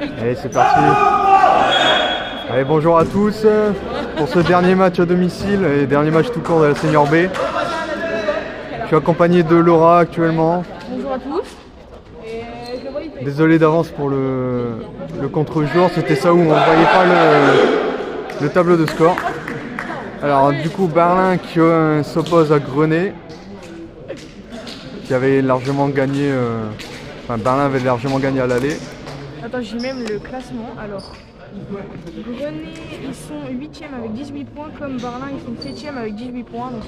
Allez, c'est parti. Allez, bonjour à tous pour ce dernier match à domicile et dernier match tout court de la Senior B. Je suis accompagné de Laura actuellement. Bonjour à tous. Désolé d'avance pour le contre-jour, c'était ça où on ne voyait pas le tableau de score. Alors du coup Berlin qui s'oppose à Grenet, qui avait largement gagné, Berlin avait largement gagné à l'aller. Attends, j'ai même le classement. Alors, Grenet, ils sont 8e avec 18 points, comme Berlin, ils sont 7e avec 18 points. Donc,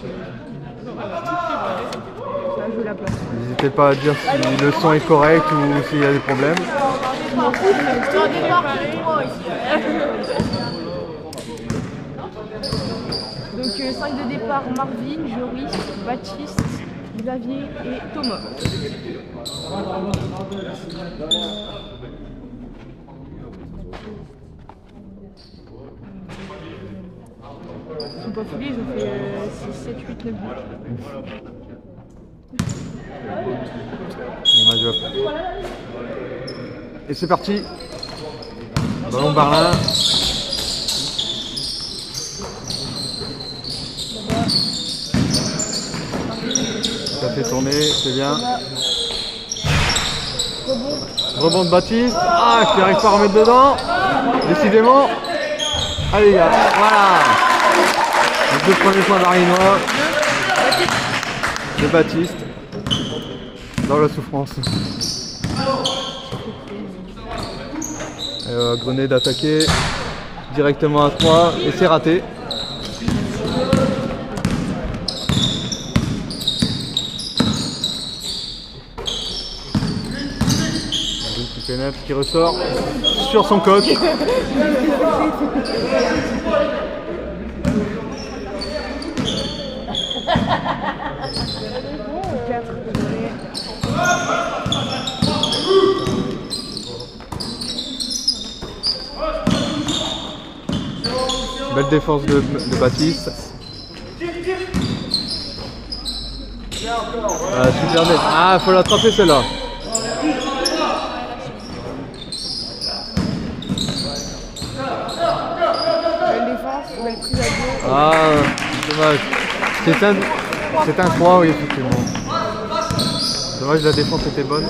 ça joue la place. N'hésitez pas à dire si le son est correct ou s'il y a des problèmes. Donc 5 de départ, Marvin, Joris, Baptiste, Xavier et Thomas. Ils sont pas foulés, ils ont fait 6, 7, 8, 9 buts. Et c'est parti. Ballon Berlin. Ça fait tourner, c'est bien. Rebond de Baptiste. Ah, qui arrive pas à remettre dedans. Décidément. Allez les gars, voilà. Les deux premiers points d'Arinois. De Baptiste. Dans la souffrance. Grenet d'attaquer directement à 3 et c'est raté. Qui pénètre, qui ressort sur son coq. Belle défense de Baptiste. Ah, super net. Ah, faut l'attraper celle-là. Belle défense, belle prise à deux. Ah, dommage. C'est un 3, oui, effectivement. Dommage, la défense était bonne.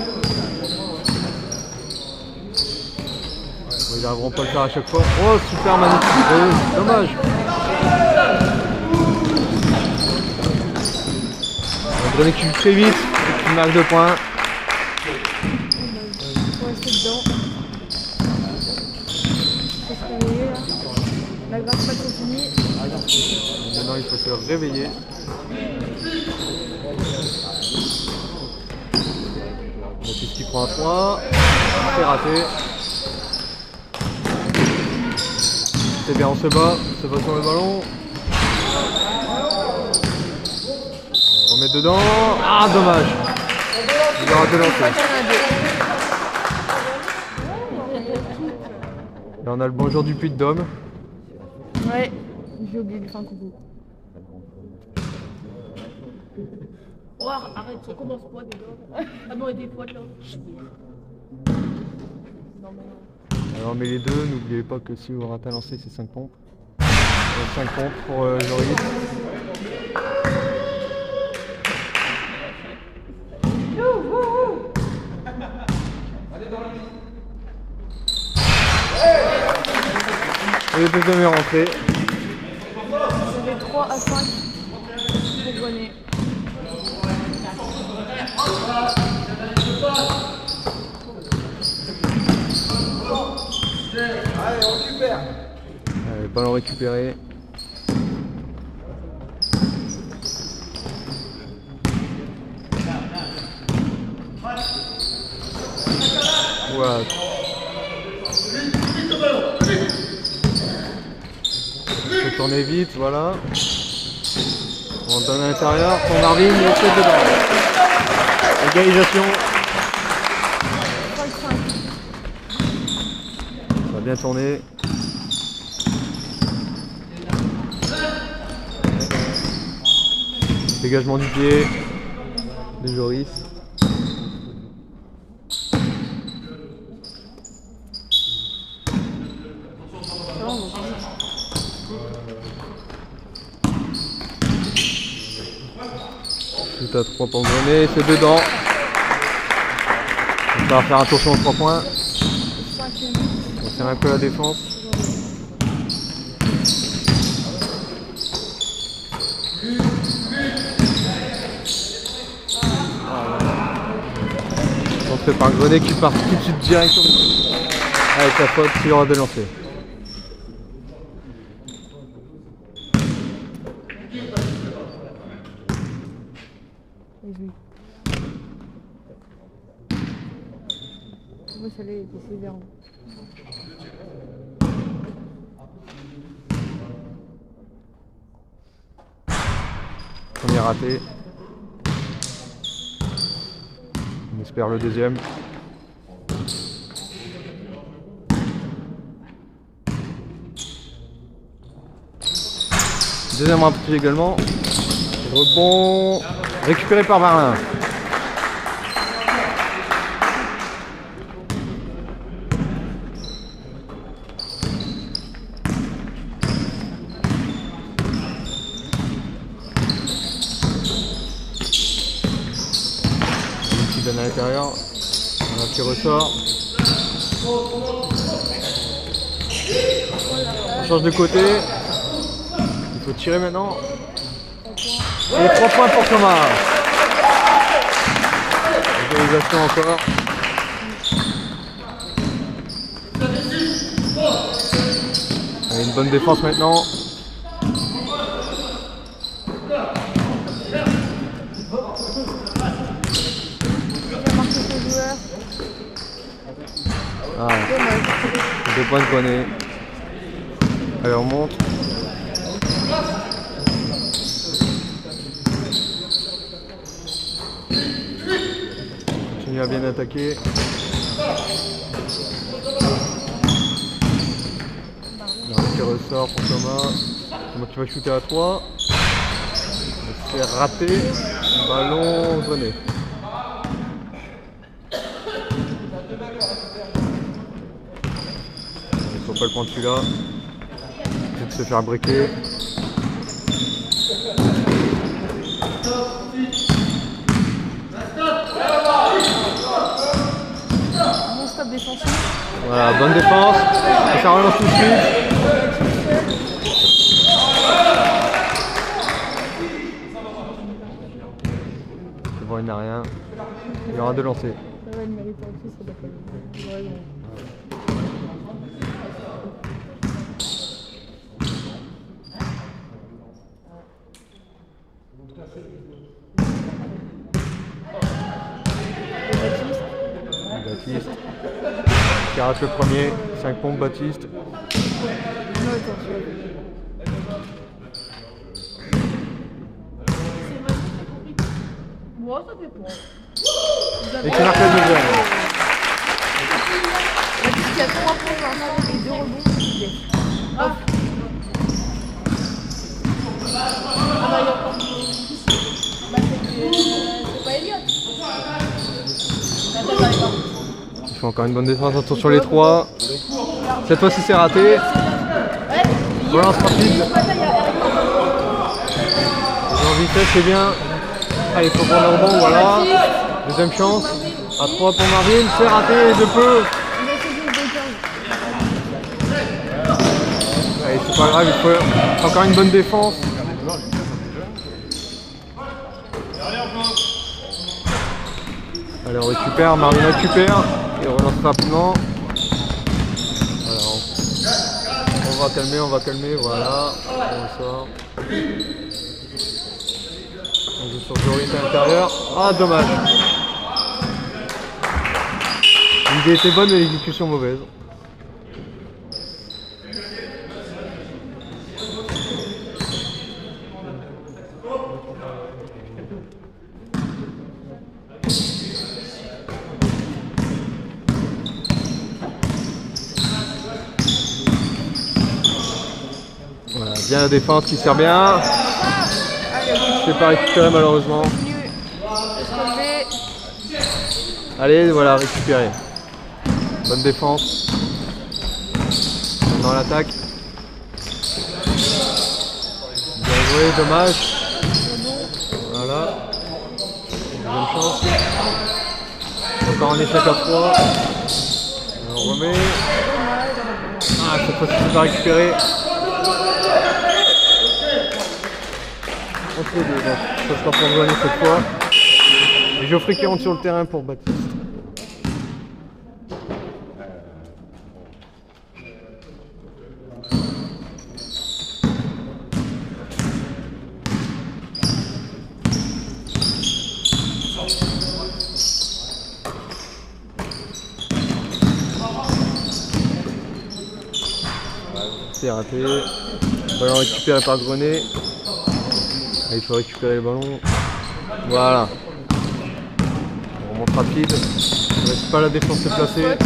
Ils n'arriveront pas à le faire à chaque fois. Oh, super magnifique. Dommage. Grenet qui joue très vite, qui marque 2 points. Faut rester dedans. Faut se réveiller là. La grâce pas continue. Maintenant il faut se réveiller. Baptiste qui prend un 3. C'est raté. C'est bien, on se bat sur le ballon. On remet dedans. Ah, dommage. Il a raté l'entrée. Là, on a le bonjour du Puy-de-Dôme. Ouais, j'ai oublié de lui faire un coucou. Oh, arrête, on commence pas déjà. Ah non, et des fois là. Alors on met les deux, n'oubliez pas que si vous ratez un lancer c'est 5 pompes. 5 pompes pour Joris. Et le deuxième est rentré. Ça fait 3 à 5 pour Grenet. Allez, on récupère. Allez, ballon récupéré. Voilà. Faut tourner vite, voilà. On donne à l'intérieur, pour Marvin, il est fait dedans. Égalisation. 5-5. Ça a bien tourné. Dégagement du pied de Joris. shoot à 3 pour Grenet, c'est dedans. Donc ça va faire un tour sur 3 points. 5 et 8. On serre un peu la défense. Entrée par Grenet qui part tout de suite directement avec la faute sur de lancer. Vas-y. Moi, celle-là, elle était sévère. Premier raté. On espère le deuxième. Deuxième raté également. Rebond récupéré par Barlin. Qui donne à l'intérieur. Un qui ressort. On change de côté. Il faut tirer maintenant. Et 3 points pour Thomas. Égalisation encore. Allez, une bonne défense maintenant. Ah, 2 points de Grenet. Allez, on monte. Continue à bien attaquer. Qui ressort pour Thomas. Thomas qui va shooter à 3. C'est raté. Ballon Grenet. Il faut pas le prendre celui-là. Il faut de se faire briquer. Bon stop défensif. Voilà, bonne défense. Et ça relance tout de suite. C'est bon, il n'a rien. Il y aura 2 lancers. Ça va, il mérite en plus, ça doit pas le vraiment. Baptiste. Qui rate le premier. 5 pompes Baptiste. Non, attends, tu Moi, ça dépend. Et qui marque le deuxième. Il y a 3 points dans la et 2 rebonds. Ah. Ah bah, il y a encore. Bah, c'est pas Elliot. Il fait encore une bonne défense. Attention sur les 3. Cette fois-ci c'est raté. Relance rapide. En vitesse c'est bien. Allez, il faut prendre le rebond, voilà. Deuxième chance. À 3 pour Marvin. C'est raté de peu. Allez, c'est pas grave, il faut encore une bonne défense. Allez, on récupère, Marvin récupère. Et on relance rapidement. Voilà, on va calmer, voilà. On sort. On joue sur Joris à l'intérieur. Ah, dommage. L'idée était bonne, mais l'exécution mauvaise. Voilà, bien la défense qui sert bien. C'est pas récupéré malheureusement. Allez, voilà, récupéré. Bonne défense. Dans l'attaque. Bien joué, dommage. Voilà. deuxième chance. Encore un échec à 3. On remet. Ah, cette fois-ci, c'est pas récupéré. Entre les deux, donc ça sera pour Grenier cette fois. Et Geoffrey qui rentre sur le terrain pour Baptiste. C'est raté. Ballon récupéré par Grenet. Ah, il faut récupérer le ballon. Voilà. On remonte rapide. On ne laisse pas la défense se placer.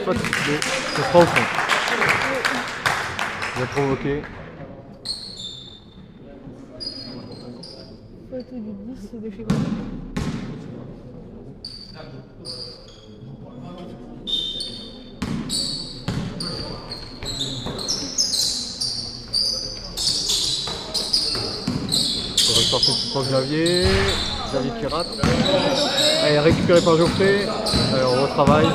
Faute. Ce sera au fond. Bien provoqué. Faute du 10, c'est de chez Grenet. Sortie pour Xavier. Xavier qui rate. Allez, récupéré par Geoffrey. Allez, on retravaille.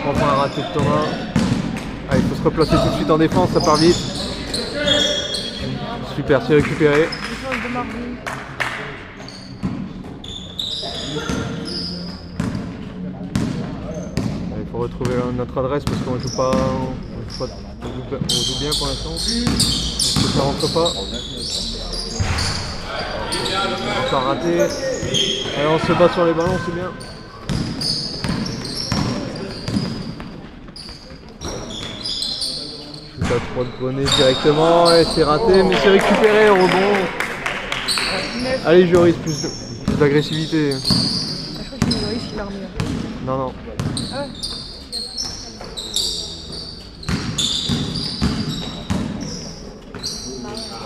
3 points ratés de Thomas. Allez, il faut se replacer tout de suite en défense, ça part vite. Super, c'est récupéré. Défense de Marvin. Il faut retrouver notre adresse parce qu'on joue pas. On joue bien pour l'instant. Ça rentre pas. Encore raté. Allez, on se bat sur les ballons, c'est bien. Shoot à 3 de Grenet directement. Et c'est raté, mais c'est récupéré au rebond. Allez, Joris, plus d'agressivité. Ah, je crois que c'est Joris qui l'a remis. Non, non. Ah ouais.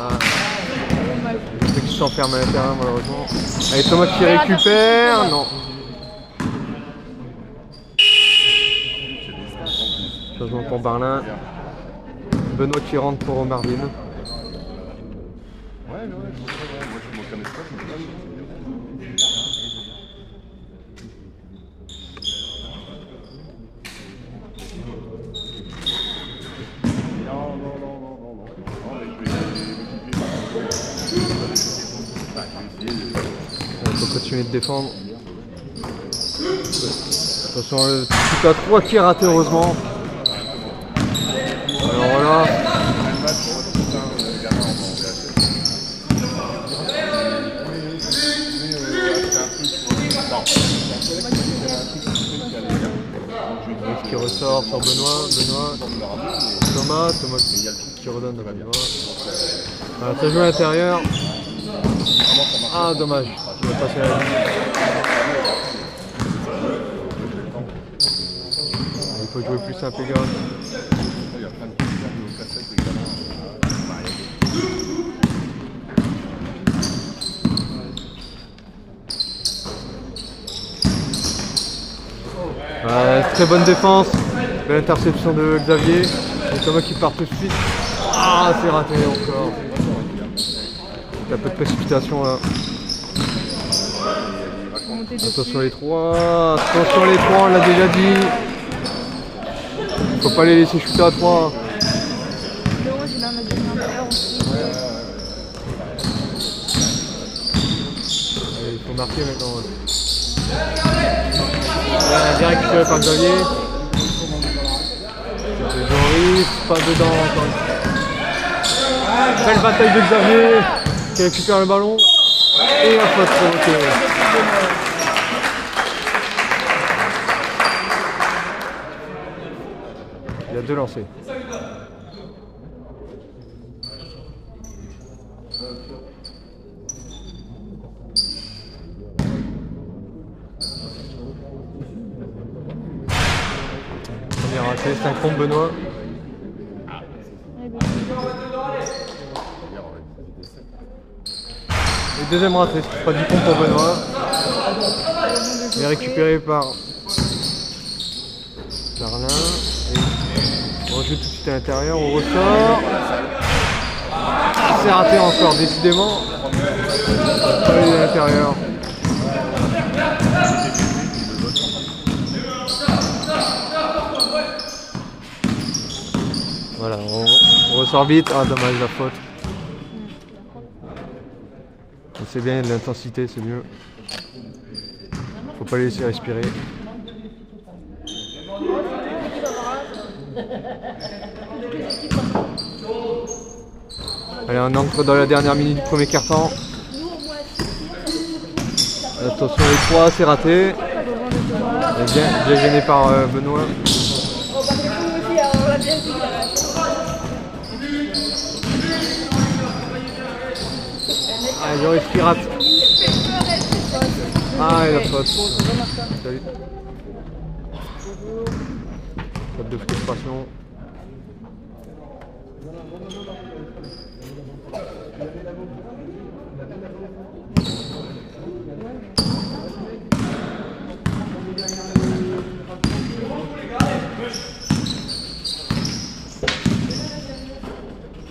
Ah. Dommage. Le truc qui s'enferme à l'intérieur malheureusement. Allez, Thomas qui récupère. Non. Changement pour Barlin. Benoît qui rentre pour Marvin. Ouais, moi je me connais pas, Il faut continuer de défendre. Attention, le shoot à 3 qui est raté heureusement. Alors voilà. Qui ressort sur Benoît. Thomas qui redonne à Benoît. Voilà, ça joue à l'intérieur. Ah dommage, je vais passer à la ligne. Il faut jouer plus simple les gars. Très bonne défense, belle interception de Xavier. Et Thomas qui part tout de suite. Ah c'est raté encore. Il y a un peu de précipitation là. Attention les 3, attention les 3, on l'a déjà dit. Faut pas les laisser shooter à 3. Il a un intérieur aussi. Allez, il faut marquer maintenant. Bien récupéré par Xavier. Joris, pas dedans encore. Belle bataille de Xavier qui récupère le ballon. Et la faute provoquée. Il y a 2 lancers. Premier raté, c'est un contre Benoît. Et deuxième raté, c'est pas du compte pour Benoît. Il est récupéré par Barlin. Et joue tout de suite à l'intérieur, on ressort. C'est raté encore, décidément. Pas eu à l'intérieur. Voilà, on ressort vite. Ah, dommage la faute. C'est bien, il y a de l'intensité, c'est mieux. Faut pas les laisser respirer. Allez, on entre dans la dernière minute du premier quart-temps. Attention les 3, c'est raté. Et bien gêné par Benoît. Ah, Joris qui rate. Ah, il a faute. Salut. Faute de frustration.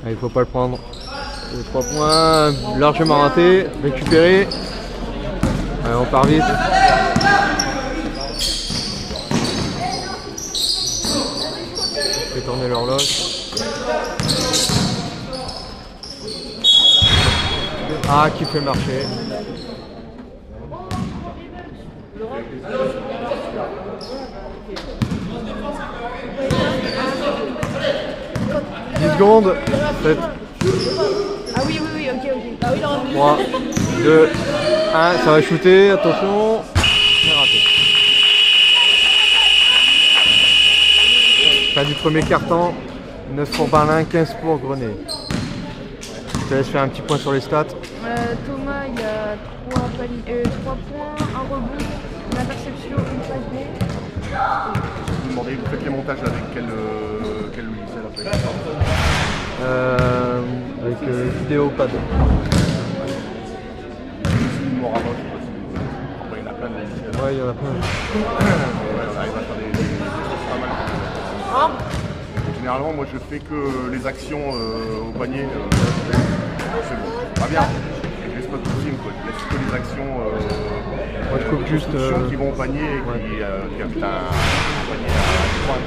Ah, il faut pas le prendre. Les 3 points largement ratés, récupérés. Allez, on part vite. Fait tourner l'horloge. Ah, qui fait marcher. Secondes. 7. Ah oui, ok. Ah oui, 3, 2, 1, ça va shooter, attention. C'est raté. Fin du premier quart-temps, 9 pour Berlin, 15 pour Grenet. Je te laisse faire un petit point sur les stats. Thomas, il a 3 points, un rebond, une interception, une passe B. Vous me demandez, vous faites les montages avec quel logiciel après Avec Vidéopad. Morava, je sais pas si après, il y en a plein de logiciels. Ouais, il y en a plein. Ouais, on arrive à faire des choses pas mal. Généralement, moi je fais que les actions au panier. C'est bon, pas bien. Je laisse pas de team, quoi. Je laisse que les actions Moi je coupe juste. qui vont au panier et qui a un panier à 3.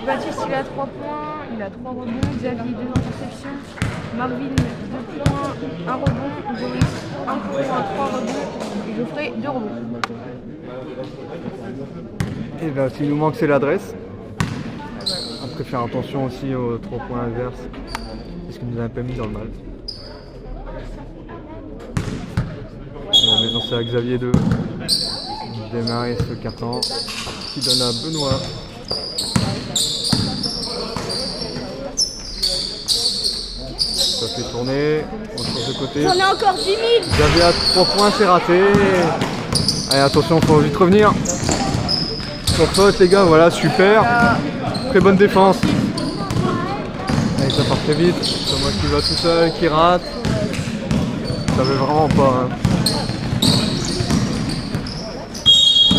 Baptiste, il a 3 points, il a 3 rebonds, Xavier 2 interceptions, Marvin 2 points, 1 rebond, Joris 1 point, 3 rebonds, et Geoffrey 2 rebonds. Et bien, ce qui nous manque, c'est l'adresse. Après, faire attention aussi aux 3 points inverses, parce qu'il nous a un peu mis dans le mal. Maintenant, c'est à Xavier 2 de démarrer ce carton qui donne à Benoît. Ça fait tourner, on change de côté. J'en ai encore 10 000. Xavier à 3 points, c'est raté. Allez, attention, faut vite revenir. Sur faute, les gars, voilà, super. Très bonne défense. Allez, ça part très vite. C'est moi qui va tout seul, qui rate. Ça veut vraiment pas. Hein.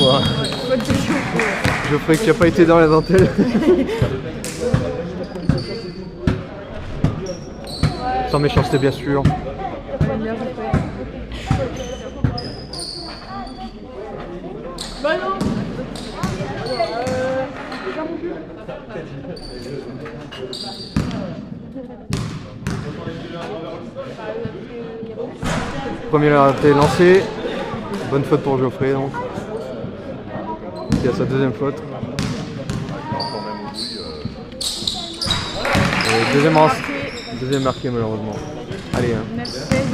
Ouah. Geoffrey qui n'a pas été dans la dentelle. Sans méchanceté, bien sûr. Bah non. Premier raté lancé. Bonne faute pour Geoffrey donc. qui a sa deuxième faute. Quand même au bruit. Et deuxième marqué malheureusement. Allez, hein. 9-16,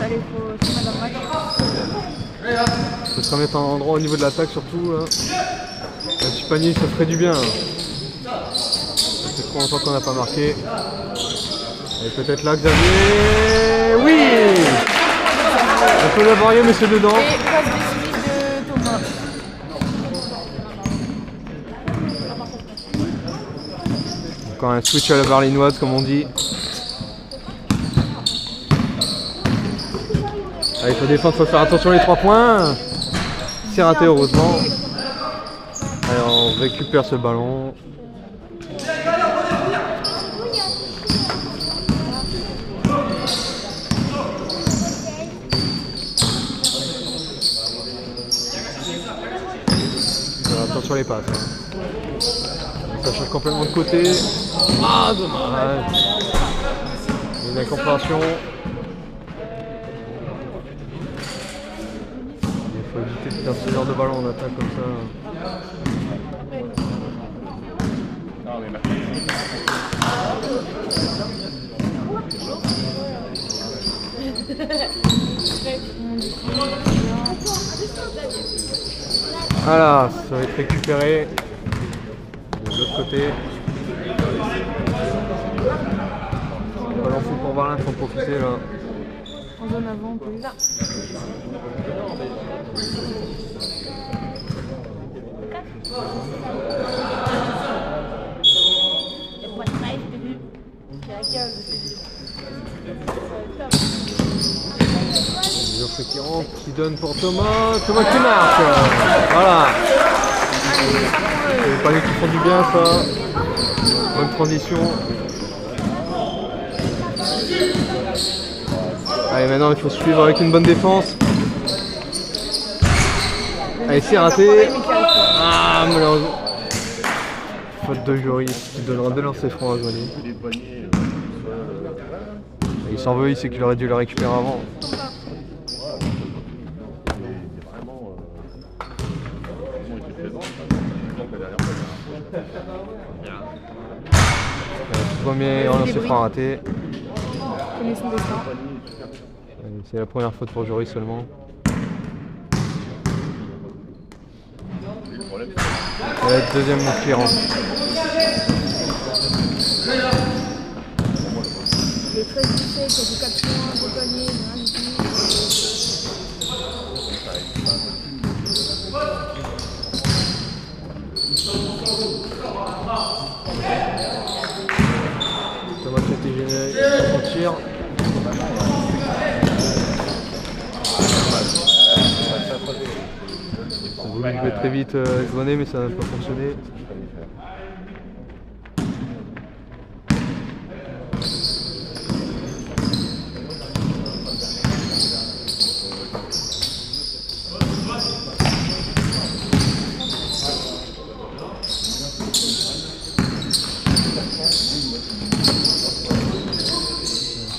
allez, faut se mettre dans le match. Faut se remettre en endroit au niveau de l'attaque surtout. Là. Un petit panier, ça ferait du bien. Hein. Ça fait trop longtemps qu'on n'a pas marqué. Et peut-être là Xavier. Oui. Un peu laborieux mais c'est dedans. Et passe décisive de Thomas. Encore un switch à la berlinoise comme on dit. Ah, il faut défendre, il faut faire attention les 3 points. C'est raté heureusement. Allez, on récupère ce ballon. Attention les passes. Hein. Ça change complètement de côté. Ah dommage. Une incompréhension. Il faut éviter de faire ce genre de ballon en attaque comme ça. Non, mais merci. Voilà, ça va être récupéré. De l'autre côté. Ballon fou pour Berlin, faut en profiter là. En zone avant, plus là. Geoffrey qui rentre, qui donne pour Thomas. Thomas qui marque. Voilà. Les paniers qui font du bien ça. Bonne transition. Allez, maintenant il faut suivre avec une bonne défense. Allez, c'est raté. Ah, malheureusement. Faute de Joris qui donnera deux lancers francs à Joigny. Il s'en veut, il sait qu'il aurait dû le récupérer avant. Premier lancé franc raté. C'est la première faute pour Joris seulement. Et la deuxième qui rentre. Il est très vissé, qui a du 4 points, de panier, de rien du tout. Thomas qui a été généré, on tire. On a voulu jouer très vite Joannet mais ça n'a pas fonctionné.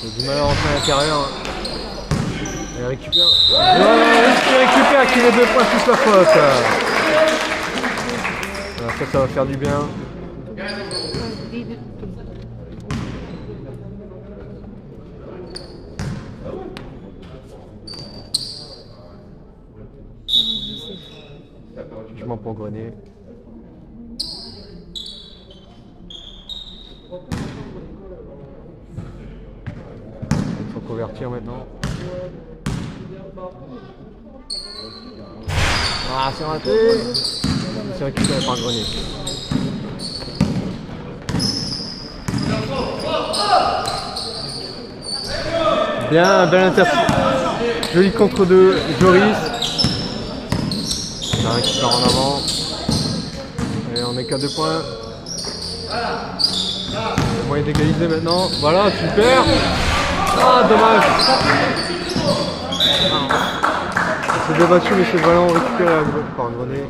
J'ai du mal à rentrer à l'intérieur. Elle récupère. Il récupère qui les 2 points plus la faute. Alors ça va faire du bien. Je m'en pour Grenier. Il faut convertir maintenant. Ah, c'est raté. C'est récupéré par Grenier. Bien, belle interception. Joli contre deux, Joris. Un qui part en avant. Et on est qu'à 2 points. Moyen d'égaliser maintenant. Voilà, super. Ah, dommage. Il s'est débattu, mais c'est vraiment récupéré par Grenier.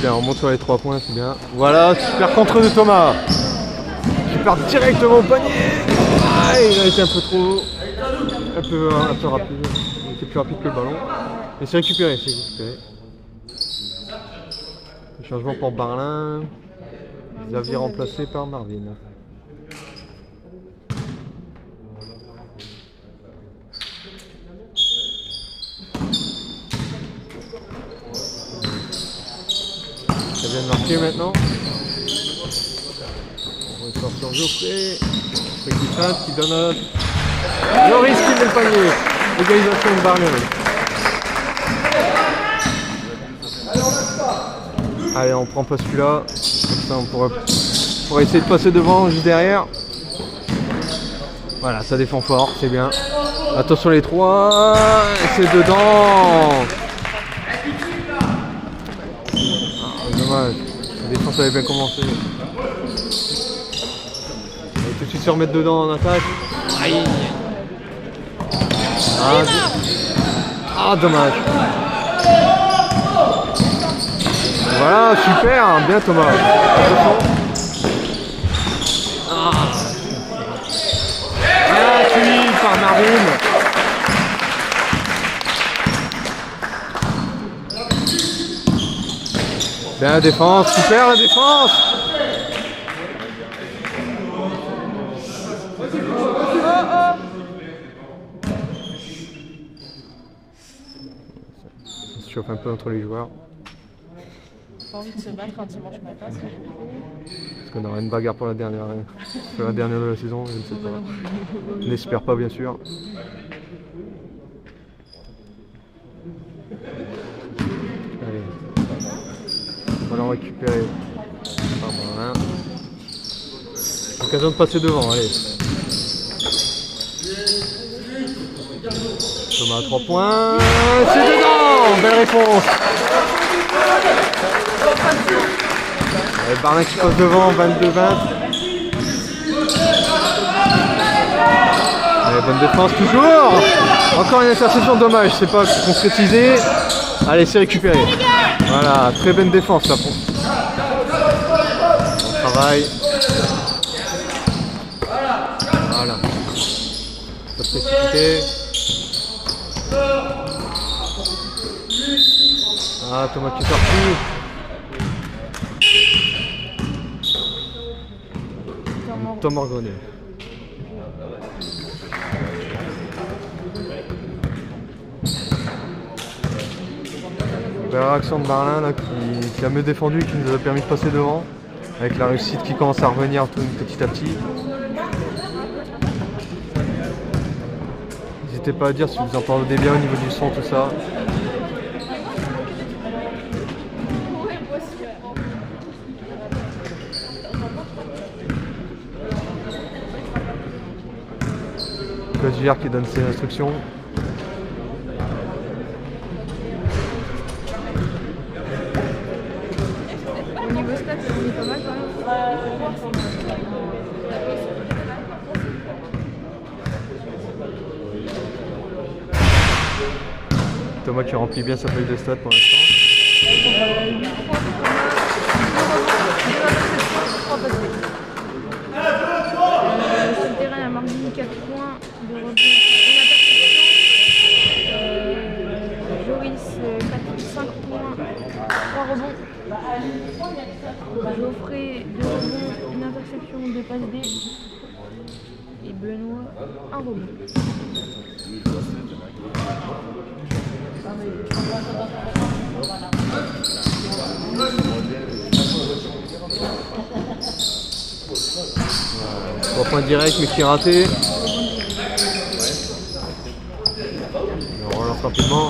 bien, on monte sur les 3 points, c'est bien. Voilà, super contre de Thomas. Qui part directement au panier. Ah, il a été un peu trop haut. Un peu rapide. Il était plus rapide que le ballon. Mais c'est récupéré, c'est récupéré. Le changement pour Barlin. Xavier remplacé par Marvin. Ça vient de marquer maintenant. On ressort sur Geoffrey. Geoffrey qui feinte, qui donne un... Loris qui met le panier. Égalisation de Barlin. Allez, on prend pas celui-là. Comme ça, on pourra essayer de passer devant, juste derrière. Voilà, ça défend fort, c'est bien. Attention les 3. C'est dedans. Dommage, la défense avait bien commencé. On va tout de suite se remettre dedans en attaque. Aïe. Dommage. Voilà, super, bien Thomas. Attention. Gratuit par Marvin. Bien la défense, super la défense. On se chauffe un peu entre les joueurs. Pas envie de se battre un dimanche matin, c'est Est-ce qu'on aura une bagarre pour la dernière de la saison? Je ne sais pas. On n'espère pas bien sûr. Allez. Ballon récupéré par Barlin. Occasion de passer devant, allez. Thomas à 3 points. C'est dedans. Belle réponse. Allez, Barlin qui passe devant, 22-20. Allez, bonne défense toujours. Encore une interception, dommage, c'est pas concrétisé. Allez, c'est récupéré. Voilà, très bonne défense là. Bon travail. Voilà. Pas précipité. Ah, Thomas qui est sorti. Thomas Grenet. Belle réaction de Barlin là, qui a mieux défendu, qui nous a permis de passer devant. Avec la réussite qui commence à revenir petit à petit. N'hésitez pas à dire si vous entendez bien au niveau du son, tout ça. Coach Gère qui donne ses instructions. Au niveau stats, on est pas mal quand même. Thomas qui remplit bien sa feuille de stats pour l'instant. 8 points pour Thomas, sur le terrain, à Marvin, 4 points de rebond, une interception. Joris, 5 points, 3 rebonds. Geoffrey, 2 rebonds, une interception, 2 passes D. Et Benoît, 1 rebond. Trois points directs mais qui est raté. On relance rapidement.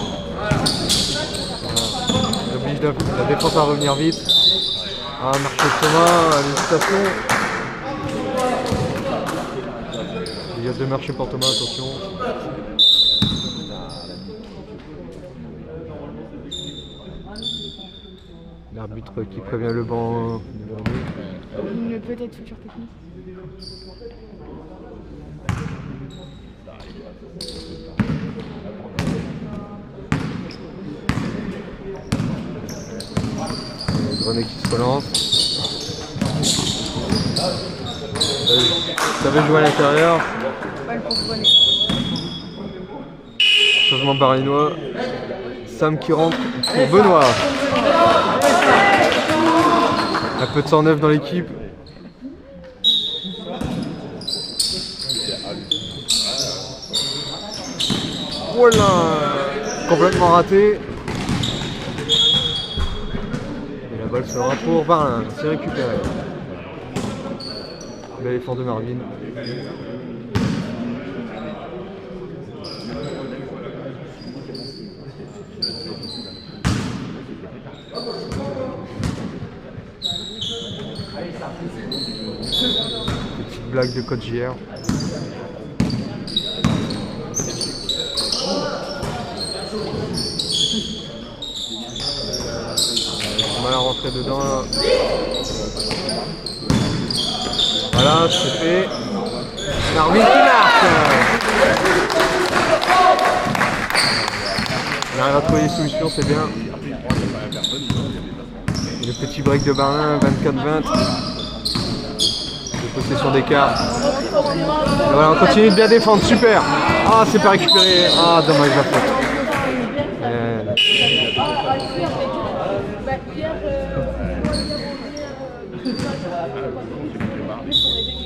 On oblige la défense à revenir vite. Ah, marché de Thomas, l'hésitation. Il y a 2 marchés pour Thomas, attention. L'arbitre qui prévient le banc. Une peut-être future technique. Grenet qui se relance. Ça veut jouer à l'intérieur. Balle pour Grenet. Changement berlinois. Sam qui rentre pour Benoît. Un peu de 109 dans l'équipe. Voilà, complètement raté. Et la balle sera pour Barlin. C'est récupéré. Bel effort de Marvin. Petite blague de coach JR. On va la rentrer dedans là. Voilà, c'est fait. Marvin qui marque. On arrive à trouver des solutions, c'est bien. Et le petit break de Barlin, 24-20. De possession d'écart. Voilà, on continue de bien défendre, super. Ah, c'est pas récupéré. Ah, dommage la faute.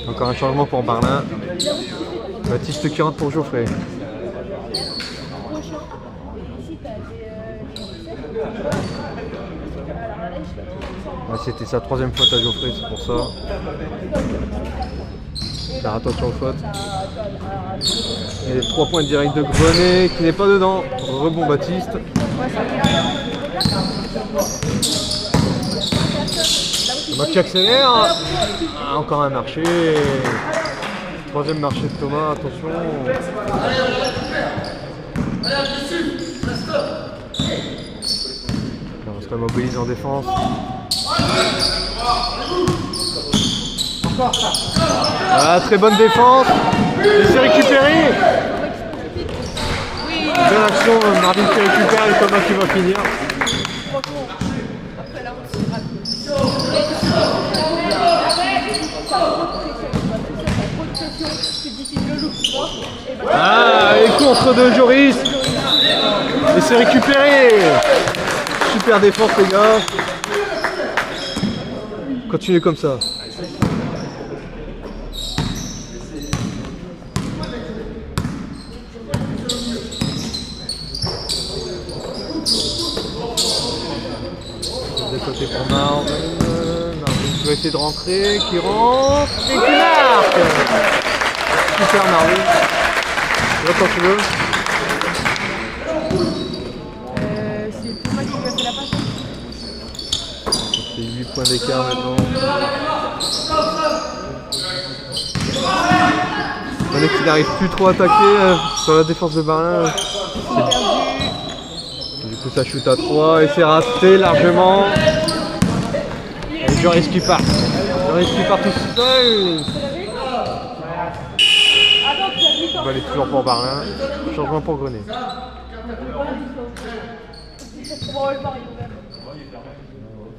Encore un changement pour Barlin. Baptiste qui rentre pour Geoffrey. Ah, c'était sa troisième faute à Geoffrey, c'est pour ça. Faire attention aux fautes. Et 3 points directs de Grenet qui n'est pas dedans. Rebond Baptiste. Thomas qui accélère. Ah, encore un marché. Troisième marché de Thomas, attention. On se mobilise en défense. Ah, très bonne défense. Et c'est récupéré. Belle action, Marvin qui récupère et Thomas qui va finir. Ah, et contre de Joris. Et c'est récupéré. Super défense les gars. Continuez comme ça. De côté pour Marvin. Marvin qui va essayer de rentrer, qui rentre et qui marque. Super Marvin. Là quand tu veux. C'est Thomas qui lui a fait la passe. C'est 8 points d'écart maintenant. Grenet qui n'arrive plus trop à attaquer sur la défense de Barlin. Du coup ça shoot à 3 et c'est raté largement. Et Joris qui part. Joris qui part tout seul. La balle est toujours pour Barlin. Changement pour Grenet.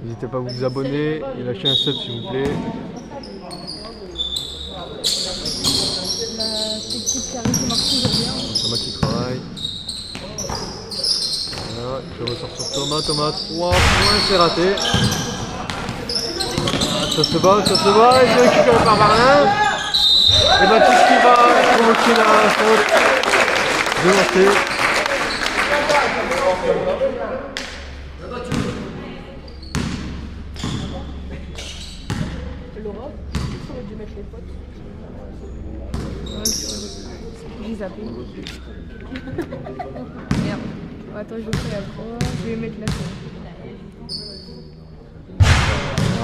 N'hésitez pas à vous abonner et lâcher un sub s'il vous plaît. Thomas qui travaille. Voilà, je ressors sur Thomas. Thomas 3 points, c'est raté. Ça se bat et c'est récupéré par Barlin. Et Baptiste qui va provoquer la faute de Marté. J'ai zappé. Merde. Attends, je fais la croix. Je vais mettre la croix.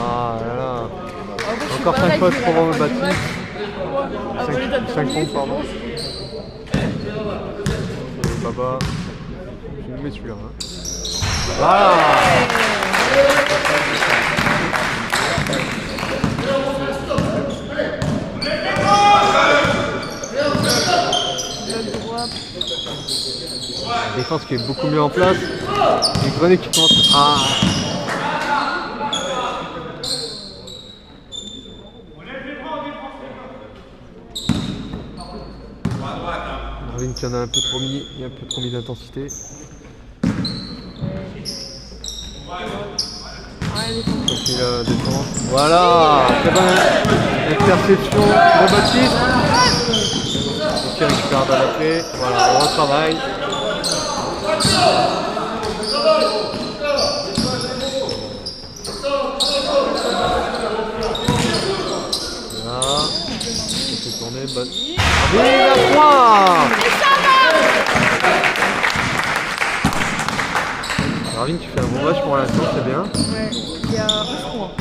Ah là là. Encore 5 fautes pour Baptiste. 5 points, pardon. Baba. Je vais le mettre celui-là. Hein. Voilà. La défense qui est beaucoup mieux en place. Et Grenet qui commence. Ah. Marvin qui en a un peu trop mis, il y a un peu trop mis d'intensité. Continue la défense. Voilà, très bonne interception de Baptiste. Qui récupère la balle après. Voilà, on retravaille. Voilà. On fait tourner. Marvin à 3. Marvin, tu fais un bon match pour l'instant, c'est bien. Ouais, il y a 11 points.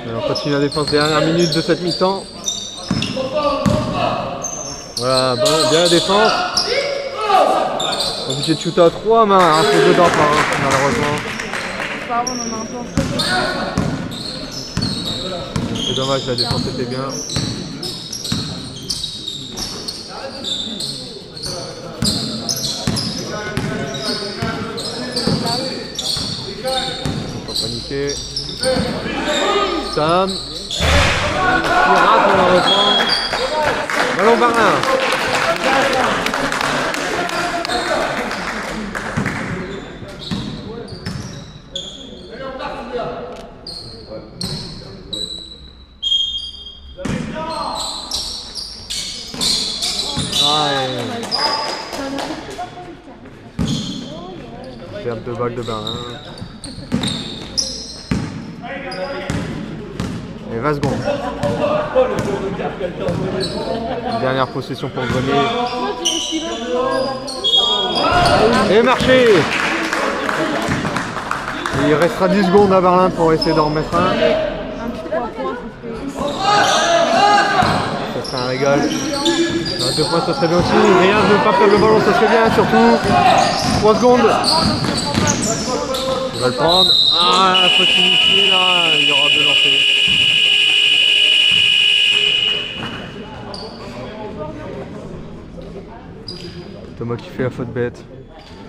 Alors, on continue la défense, dernière minute de cette mi-temps. Voilà, bien la défense. Obligé de shooter à 3 mains, un peu dedans malheureusement. C'est pas grave, on en a un peu en fait. C'est dommage, la défense était bien. Faut pas paniquer. Sam. Il rate malheureusement. Ballon Barlin. Perte de balle de Barlin. Et 20 secondes. Une dernière possession pour Grenier. Et marché. Et il restera 10 secondes à Barlin pour essayer d'en remettre un. Un petit 3 points, Ça serait un régal. 2 points, ça serait bien aussi. Rien de ne pas perdre le ballon, ça serait bien. Surtout 3 secondes. Il va le prendre. Ah, faut signifier là. Il y aura 2 lancers. Thomas qui fait la faute bête.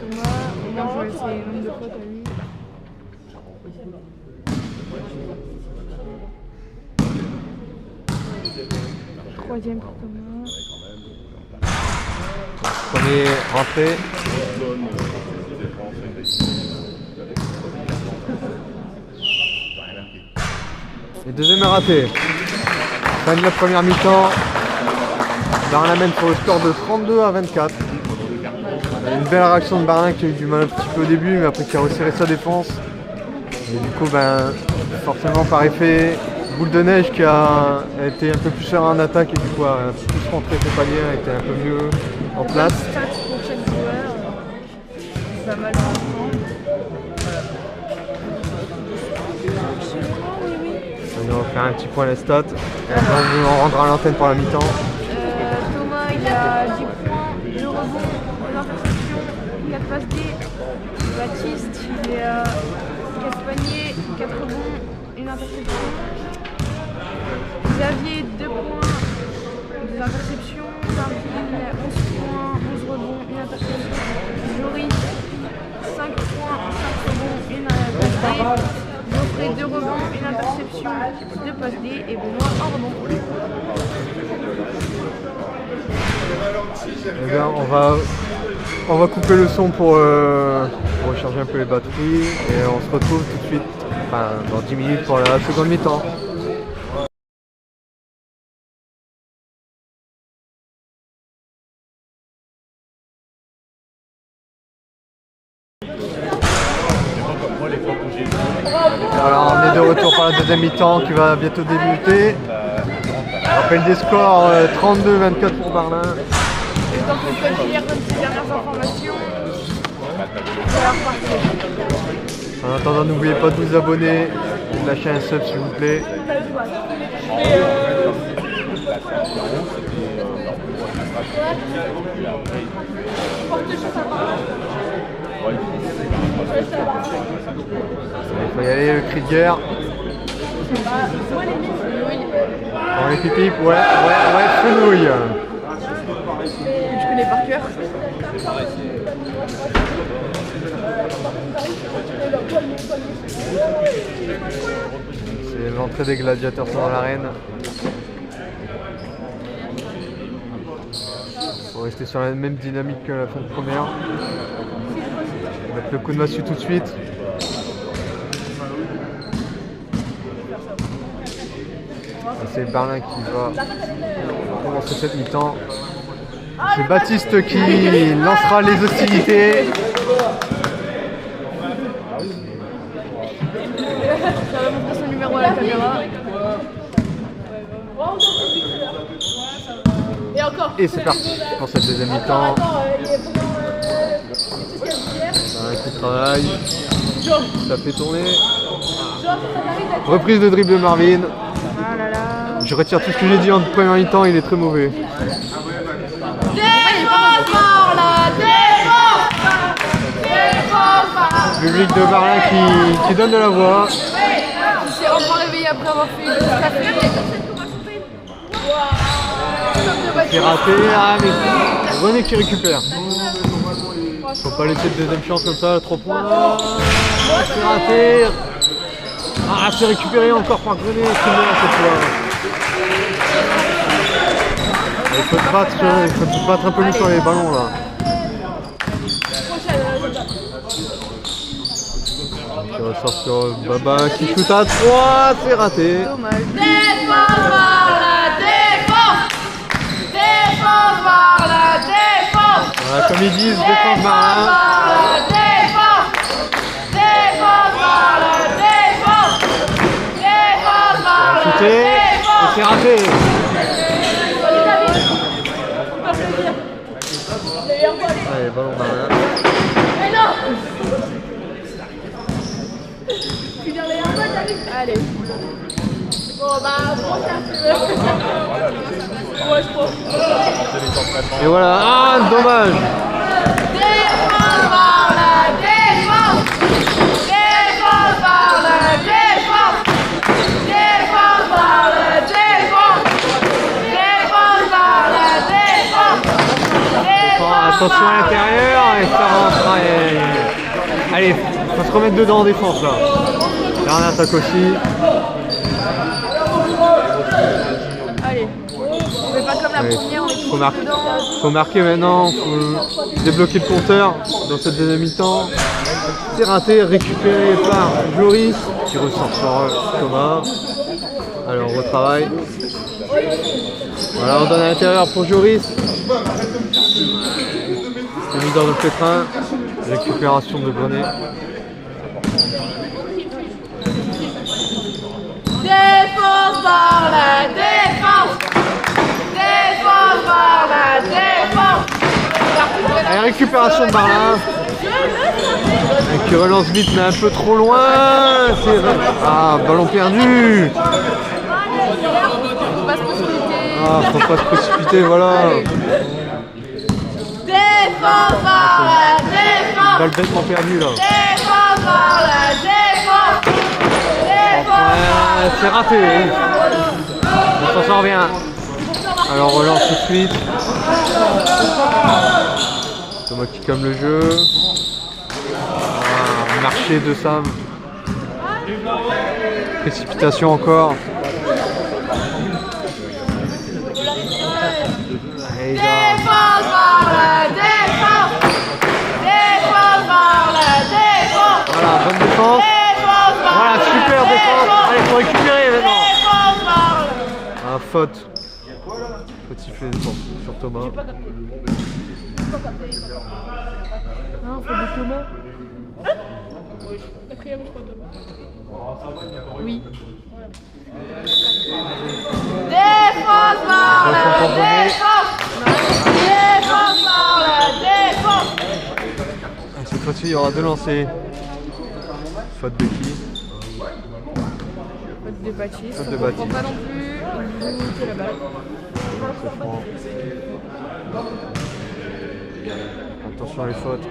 Thomas, bien joué, c'est une nombre de fautes à lui. Troisième pour Thomas. Premier rentré. Et deuxième est raté. Fin de la première mi-temps. Barlin mène pour le score de 32 à 24. Une belle réaction de Barlin qui a eu du mal un petit peu au début, mais après qui a resserré sa défense. Et du coup, forcément par effet, boule de neige qui a été un peu plus cher en attaque et du coup a plus rentré ses paliers, a été un peu mieux en place. Stats pour chaque joueur. Pas mal d'ensemble. On va faire un petit point les stats. Et après, on rendra l'antenne pour la mi-temps. Thomas, il a 10 points, 2 rebonds, 2 interceptions, 4 passes D. Baptiste, il est à 4 paniers, 4 rebonds, 1 interception. Xavier, 2 points, 2 interceptions. Marvin, 11 points, 11 rebonds, 1 interception. Joris, 5 points, 5 rebonds, 1 passe D. Geoffrey, 2 rebonds, 1 interception, 2 passes D. Et Benoît, 1 rebond. Eh bien, on va couper le son pour recharger un peu les batteries et on se retrouve tout de suite, dans 10 minutes pour la seconde mi-temps. Alors on est de retour pour la deuxième mi-temps qui va bientôt débuter. Rappel des scores 32-24 pour Barlin. Et donc on peut lire ces dernières informations. C'est reparti. En attendant, n'oubliez pas de vous abonner et de lâcher un sub s'il vous plaît. Il faut y aller, le cri de guerre. Bon, les pipipes, ouais, fenouille. Je connais par cœur. C'est l'entrée des gladiateurs sont dans l'arène. rester sur la même dynamique que la fin de première. On va mettre le coup de massue tout de suite. C'est Berlin qui va commencer cette mi-temps. C'est Baptiste qui lancera les hostilités. Ça va montrer son numéro à la caméra. Et encore. Et c'est parti pour cette deuxième mi-temps. Attends, il y a vraiment. Un coup de travail. Ça fait tourner. Ça t'arrive d'être. Reprise de dribble de Marvin. Ah là là. Je retire tout ce que j'ai dit en première mi-temps, il est très mauvais. Public de Berlin qui donne de la voix. Il s'est enfin réveillé après avoir fait une café. C'est raté. Ah mais René qui récupère. Faut pas laisser de deuxième chance comme ça, 3 points. C'est raté. Ah c'est récupéré encore par René, c'est bien cette fois. Il faut se battre un peu mieux sur les ballons là. Qui ressort sur Baba qui shoot à 3, c'est raté. Dommage. Défense par la défense. Défense par la défense. Voilà, comme ils disent, défense Berlin. Par la défense. Défense par la défense. Défense par la Shooté, et défense. c'est raté. Allez, ballon Berlin. Mais non. Tu viens les un peu, t'arrives. Allez. Bon bah, prends ça si tu veux. Ouais, je prends. Et voilà, ah dommage. Défense par la défense. Défense par la défense. Défense par la défense. Défense par la défense. Bon, attention à l'intérieur et ça rentre. Allez, faut se remettre dedans en défense là. Dernière attaque aussi. Allez. On fait pas comme la Allez, première, on est faut tous marquer. dedans. Faut marquer maintenant, faut débloquer le compteur dans cette deuxième mi-temps. C'est raté, récupéré par Joris qui ressort sur Thomas. Allez, on retravaille. Voilà, on donne à l'intérieur pour Joris. C'est mis dans le pétrin. Récupération de Grenet. Défense par la défense. Défense par la défense. Allez, récupération de Berlin. Et qui relance vite mais un peu trop loin. Ah, ballon perdu. Faut pas se précipiter. Ah, faut pas se précipiter, voilà. Défense par la défense. Balle bêtement perdue là. Défense par la défense. Défense. C'est raté. On s'en sort bien. Alors on relance tout de suite. Thomas qui calme le jeu. Ah, marché de Sam. Précipitation encore. Allez, là. Défense par la défense. Défense par la défense. Voilà, bonne défense. Défense par Voilà, super défense. Allez, faut récupérer maintenant. Défense par la Ah, faute. Faute sifflée sur Thomas. Non, faut des Thomas. quatrième, je crois. Oui. Défense par la défense. Défense par la défense. Cette fois-ci, il y aura 2 lancers. Faute de qui? Faute de Baptiste. Faute de On comprend Baptiste. pas non plus. Il joue que la balle. C'est franc. Attention à les fautes.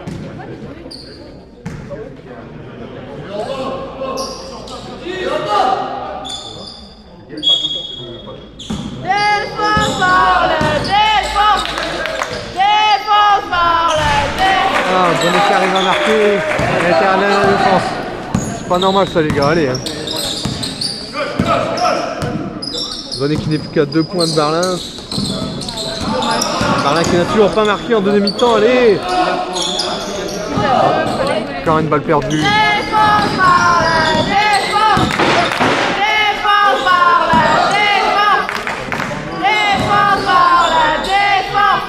Défense par la défense. Défense par la défense. Ah, Bonnet qui arrive à marquer. Il a été à la défense. C'est pas normal ça les gars, allez. Hein. Bonnet qui n'est plus qu'à 2 points de Berlin. Barlin qui n'a toujours pas marqué en deuxième mi-temps, allez. Encore une balle perdue. Défense par la défense. Défense par la défense. Défense par la défense.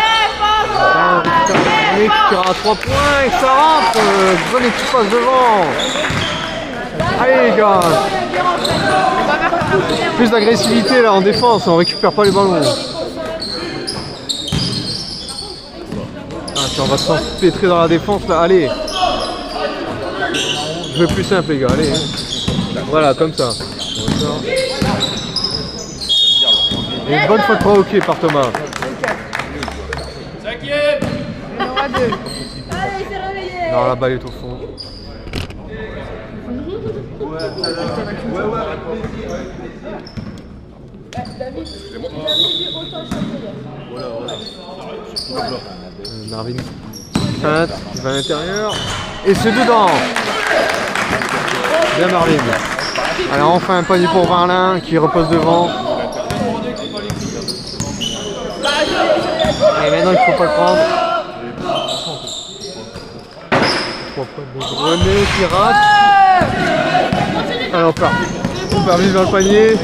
Défense par la Grenet qui tire à 3 points et ça rentre. Grenet qui passe devant. Allez les gars. Plus d'agressivité là en défense, on récupère pas les ballons. Ah, tiens, on va s'empêtrer dans la défense là, allez. Je veux plus simple les gars, allez. Voilà, comme ça. Et une bonne faute provoquée par Thomas. Il y en aura 2. Allez, il s'est réveillé. Non, la balle est au fond. David, il a mis autant de Marvin feinte, il va à l'intérieur. Et c'est dedans. Bien Marvin. Alors enfin un panier pour Varlin qui repose devant. Et maintenant il ne faut pas le prendre. 3 points de Grenet qui rate. Alors on part vite vers le panier.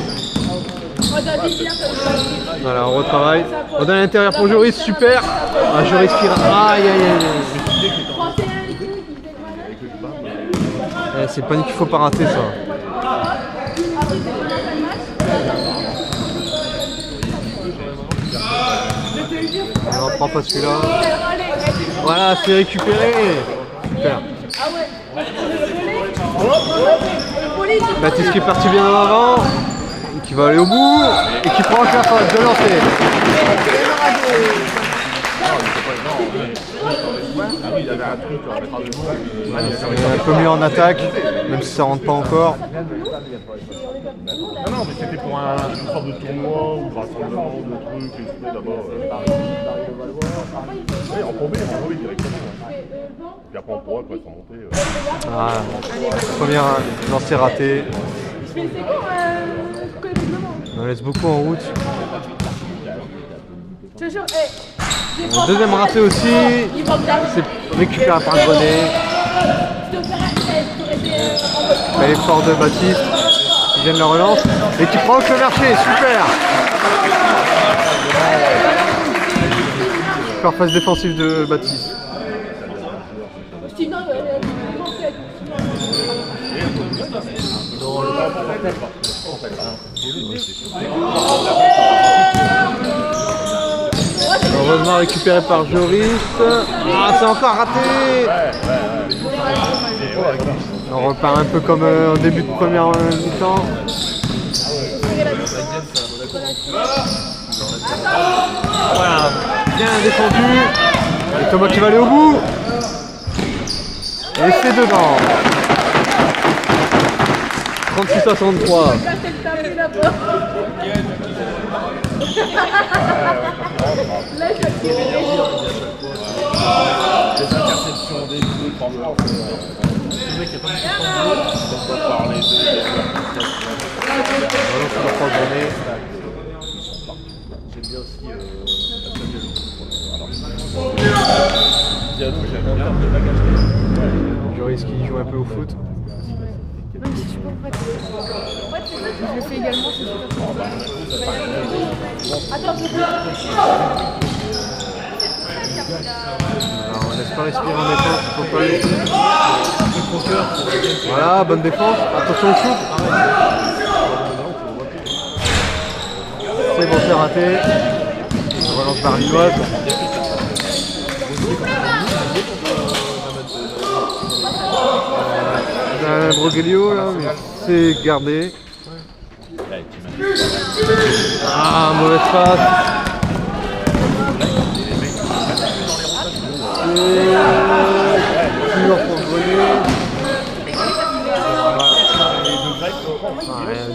Voilà, on retravaille. On donne à l'intérieur pour Joris, super. Ah, Joris qui rate. Aïe aïe aïe. C'est le panier qu'il faut pas rater ça. Alors, on prend pas celui-là. Voilà, c'est récupéré. Super. Baptiste qui est parti bien en avant, qui va aller au bout et qui prend la faute de lancer. Un peu mieux en attaque, même si ça rentre pas encore. Non, mais c'était pour une sorte de tournoi ou de rassemblement de trucs, exprès d'abord. Oui, en probé directement. Puis après on pourra s'en monter. Ah, première lancée ratée. On laisse beaucoup en route. Le deuxième raté aussi. C'est récupéré par Grenet. Bel effort de Baptiste. Qui vient de la relance. Et qui prend le marché. Super. Super phase défensive de Baptiste. Heureusement récupéré par Joris. Ah, c'est encore raté. On repart un peu comme au début de première mi-temps. Voilà, bien défendu. Et Thomas qui va aller au bout. Et c'est dedans. 36-63. Joris qui joue un peu au foot. Même si tu peux en fait. Je le fais également, c'est super. Alors on laisse pas respirer en défense, faut pas aller. Voilà, bonne défense, attention au shoot. C'est bon, c'est raté. Relance berlinoise. Un Broglio là, mais c'est gardé. Ah, mauvaise passe. Toujours pour Grenet.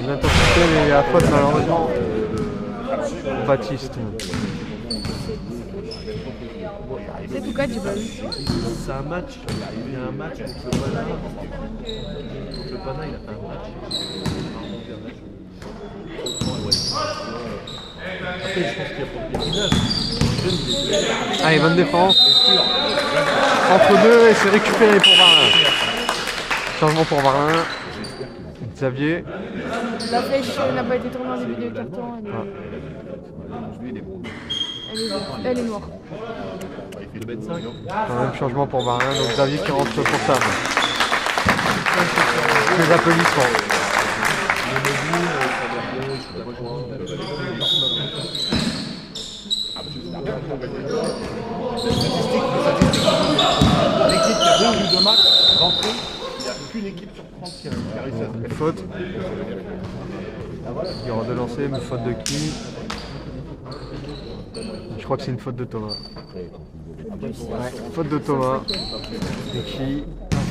L'intensité mais la faute malheureusement. Baptiste. C'est tout cas, j'ai pas vu. C'est un match, il y a un match contre le Pana. Contre le Pana, il a fait un match. Après, je pense qu'il y a pas de Allez, bonne défense. Entre deux et c'est récupéré pour Varlin. Changement pour Varlin. Xavier. La flèche n'a pas été tournée en début de carton. Elle est noire. de mettre 5. Même changement pour Varlin, donc Xavier qui rentre pour table. Les applaudissements. L'équipe qui a bien vu de match rentrer, il n'y a qu'une équipe sur 30 qui a réussi à se Une faute. Il y aura de lancer, mais faute de qui? Je crois que c'est une faute de Thomas. Ouais, faute de Thomas. Et qui?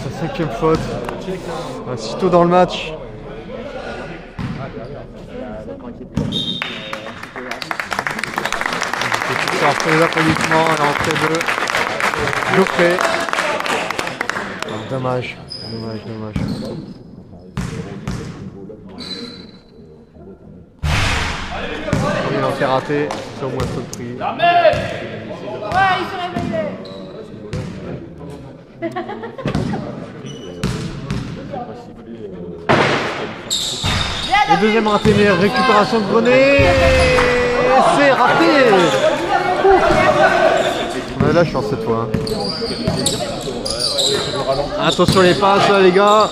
Sa 5e faute. Si tôt dans le match. Après les applaudissements, à l'entrée de Geoffrey. Dommage. Il en fait raté, c'est au moins ça le prix. Ouais, il se réveillait. Le deuxième raté, mais récupération de Grenet. C'est raté. Ouais, là je suis en cette fois. Attention les passes là les gars.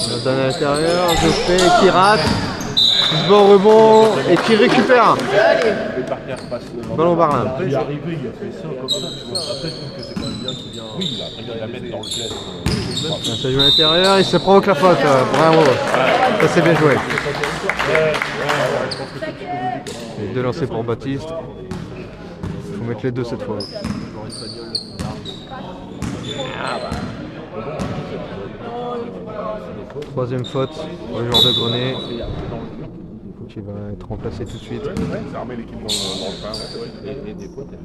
On donne à l'intérieur, Geoffrey qui rate, qui se bat au rebond et qui récupère. Ballon Varlin. Il est arrivé, il a fait ça comme ça, tu vois. Après, je trouve que c'est quand même bien qu'il vient. Oui, il a la mettre dans le geste. Ça joue à l'intérieur, il se provoque la faute. Bravo. Ça c'est bien joué. Et deux lancers pour Baptiste. Il faut mettre les deux cette fois. Troisième faute pour le joueur de Grenet. Qui va être remplacé tout de suite. C'est armé l'équipe dans le pain. Et des fois, t'as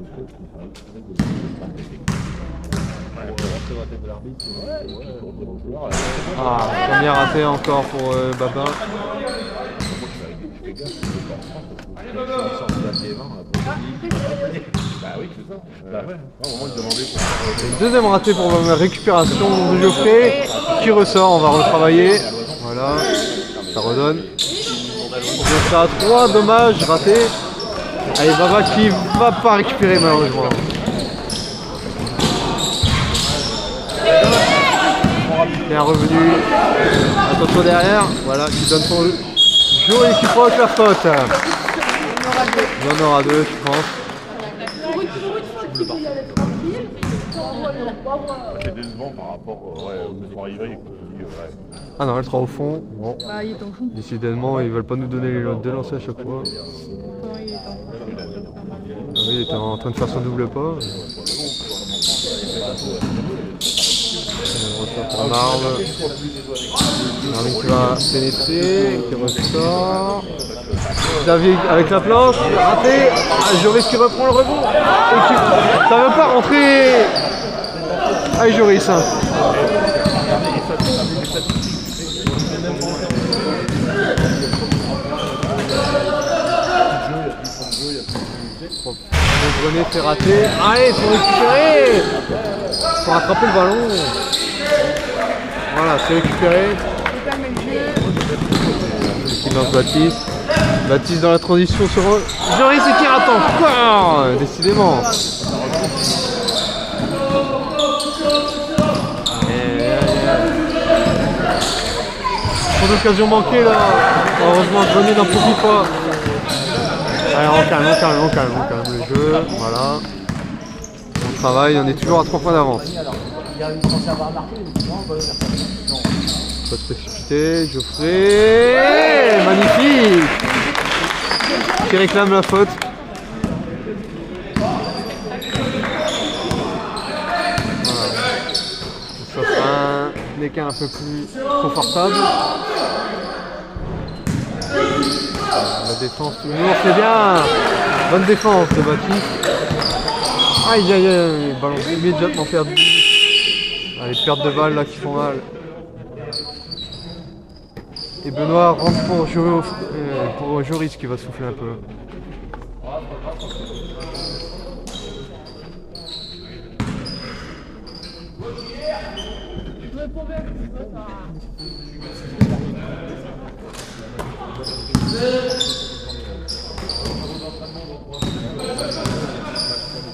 Premier raté encore pour Baba. Deuxième raté pour la récupération de Geoffrey qui ressort, on va retravailler. Voilà, ça redonne. Ça à 3, dommage, raté. Allez, Baba qui va pas récupérer malheureusement. Bien revenu. Attention derrière, voilà, qui donne son jeu et qui provoque la faute. Il y en aura deux, je pense. C'est décevant par rapport au mouvement arrivé. Ah non, elle sera au fond. Bon. Bah, il est en fond. Décidément, ils veulent pas nous donner les deux lancers à chaque fois. Il est en fond. Ah oui, il était en train de faire son double pas. Pour Marve. Marvin qui va pénétrer, qui ressort. Xavier avec la planche, raté. Joris qui reprend le rebond. Et qui... Ça ne veut pas rentrer. Allez Joris. Le Grenet fait rater. Allez, il faut récupérer. Il faut rattraper le ballon. Voilà, c'est récupéré. Qui lance Baptiste. Baptiste dans la transition sur Joris et qui rate encore. Décidément. Trop d'occasions manquées là. Heureusement, Grenet n'en profite pas. Allez, on calme le jeu. Voilà. On travaille, on est toujours à 3 points d'avance. Pas de précipiter, Geoffrey. Magnifique. Qui réclame la faute. Voilà. Ça sera un écart un peu plus confortable. La défense toujours, c'est bien. Bonne défense de Baptiste. Aïe aïe aïe, ballon immédiatement perdu. Ah, les pertes de balles là qui font mal. Et Benoît rentre pour Joris qui va souffler un peu.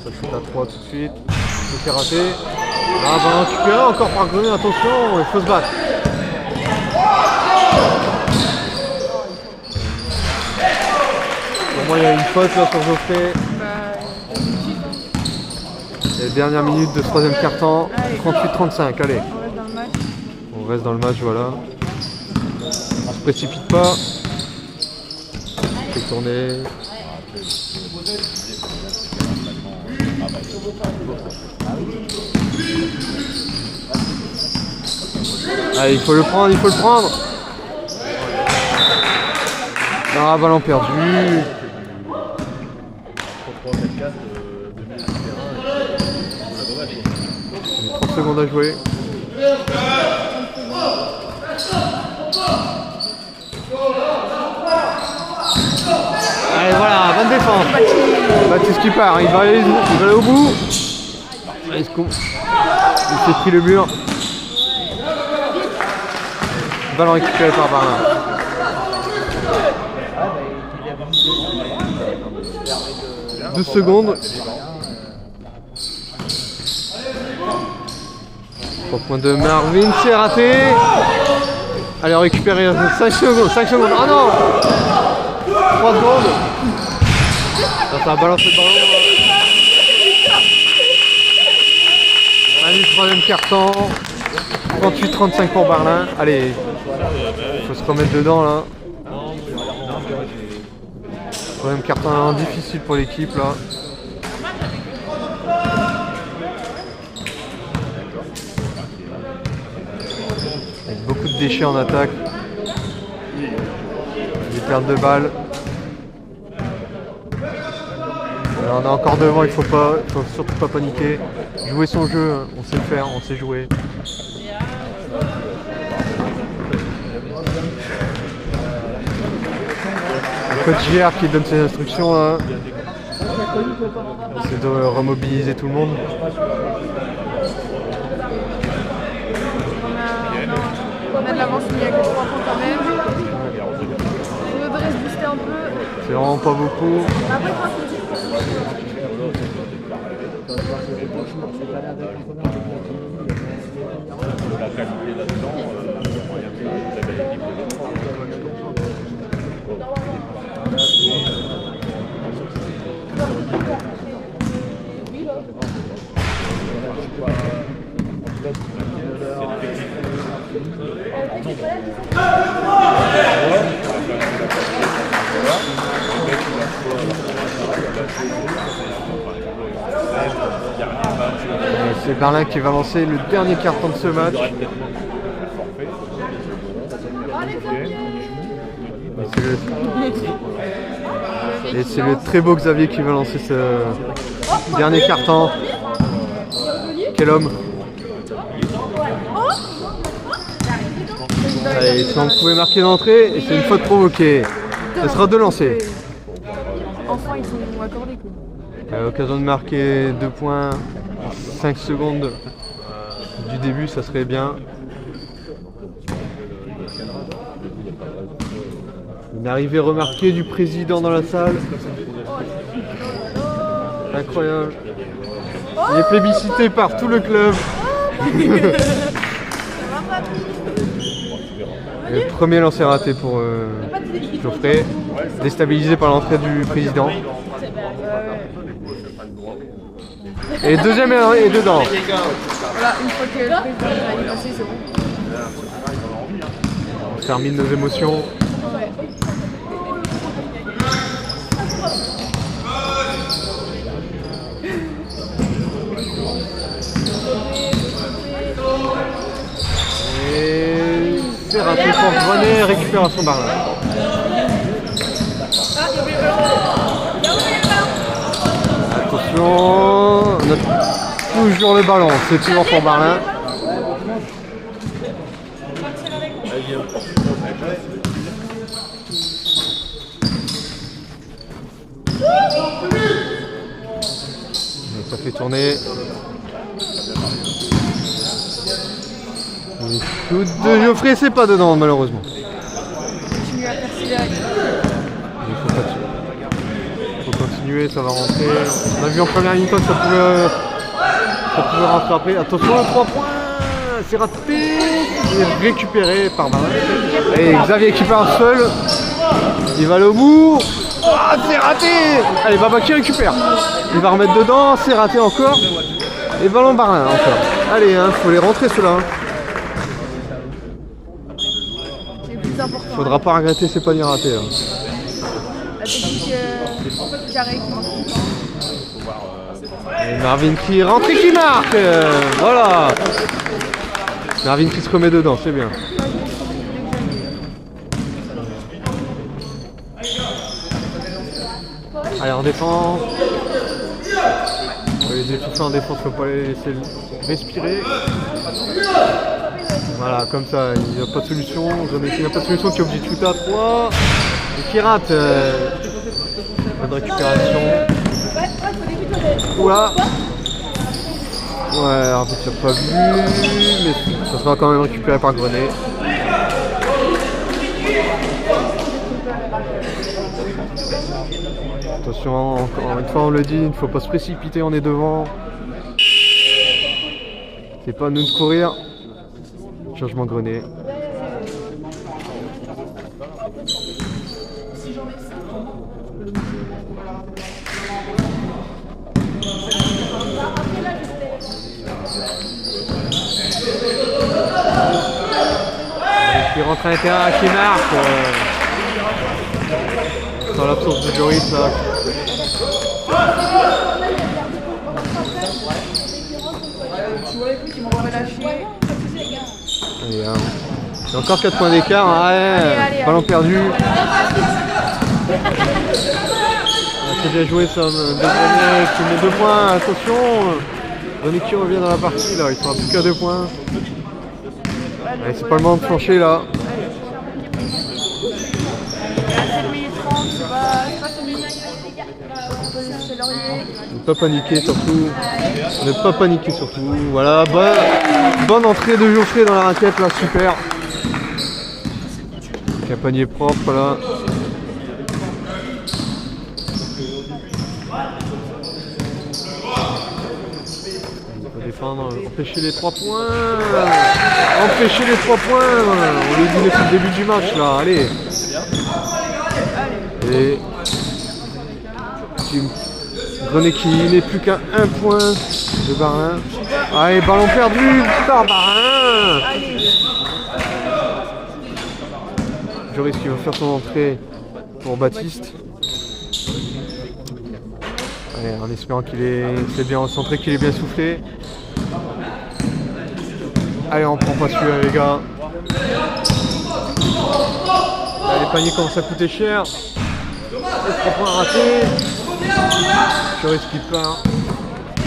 Ça shoot à 3 tout de suite. C'est raté. Ah bah récupéré encore par Grenet, attention, il faut se battre. Pour moi il y a une faute là sur Geoffrey. Et dernière minute de ce troisième quart-temps, 38-35, allez. On reste dans le match, voilà. On se précipite pas. Fait tourner. Allez, il faut le prendre, il faut le prendre. Ah, ballon perdu. 30 secondes à jouer. Allez, voilà, bonne défense. Baptiste qui part, il va aller au bout. Il s'est pris le mur. Ballon récupéré par Barlin. Deux secondes. 3 points de Marvin, c'est raté. Allez, on récupère 5 secondes, 5 secondes. Oh non, 3 secondes. Ça va balancer le ballon. Allez, troisième carton. 38-35 pour Barlin. Allez, il faut se remettre dedans là. Troisième carton difficile pour l'équipe là. Avec beaucoup de déchets en attaque. Des pertes de balles. On est encore devant, il faut surtout pas paniquer. Jouer son jeu, on sait le faire, on sait jouer. Le coach JR qui donne ses instructions là. C'est de remobiliser tout le monde. On a de l'avance, il y a que 3 points quand même. On devrait se booster un peu. C'est vraiment pas beaucoup. Après, La qualité là-dedans, C'est Barlin qui va lancer le dernier carton de ce match. Et c'est le très beau Xavier qui va lancer ce dernier carton. Quel homme! Allez, si on pouvait marquer l'entrée, et c'est une faute provoquée. Ce sera 2 lancers. enfin, ils sont accordés quoi. Occasion de marquer 2 points en 5 secondes du début, ça serait bien. Une arrivée remarquée du président dans la salle. Incroyable. Il est plébiscité par tout le club. Le premier lancer raté pour Geoffrey, déstabilisé par l'entrée du président. Et le deuxième est dedans. Voilà, une fois que le président est passé, c'est bon. On termine nos émotions. Ouais. Et c'est raté pour Grenet, récupération Barlin. Attention, on a toujours le ballon, c'est toujours pour Barlin. ça fait tourner. Le shoot de Geoffrey, c'est pas dedans malheureusement. Continue à persévérer. Il faut continuer, ça va rentrer. On a vu en première mi-temps que ça pouvait rentrer après. Attention, 3 points, c'est raté. C'est récupéré par Barlin. Et Xavier qui part seul. Il va aller au bout. Ah, c'est raté. Allez, Baba qui récupère. Il va remettre dedans, c'est raté encore. Et ballon Barlin encore. Allez, faut les rentrer ceux-là. C'est le plus important. Faudra pas regretter ces paniers ratés. La technique carrée qui marche tout le temps. Et Marvin qui rentre et qui marque. Voilà. Marvin qui se remet dedans, c'est bien. Allez, on défend. On va les étouffer en défense, faut pas les laisser respirer. Voilà, comme ça, il n'y a pas de solution. Il n'y a pas de solution qui est obligé de shooter à 3. Et qui rate. Bonne récupération. Oula. Ouais, en fait, il n'a pas vu, mais ça sera quand même récupéré par Grenet. Attention, encore une fois on le dit, il ne faut pas se précipiter, on est devant. C'est pas à nous de courir. Changement Grenet. Qui rentre à l'intérieur, qui marque. Dans l'absence de Joris là. Allez, hein. Il y a encore 4 points d'écart. Ouais, ballon perdu. C'est bien joué ça. Grenet qui met 2 points. Attention. Grenet qui revient dans la partie là. Il sera plus qu'à 2 points. Allez, c'est pas le moment de flancher là. Ne pas paniquer surtout. Ne pas paniquer surtout. Voilà, bonne entrée de Geoffrey dans la raquette là, super. Un panier propre là. On peut défendre, empêcher les 3 points. Empêcher les 3 points. On le dit depuis le début du match là, allez. Et Grenet qui n'est plus qu'à 1 point de Barlin. Allez, ballon perdu par Barlin. Joris qui va faire son entrée pour Baptiste. Allez, en espérant qu'il est bien recentré, qu'il est bien soufflé. Allez, on prend pas celui-là les gars. Là, les paniers commencent à coûter cher. Et 3 points ratés. Joris qui part.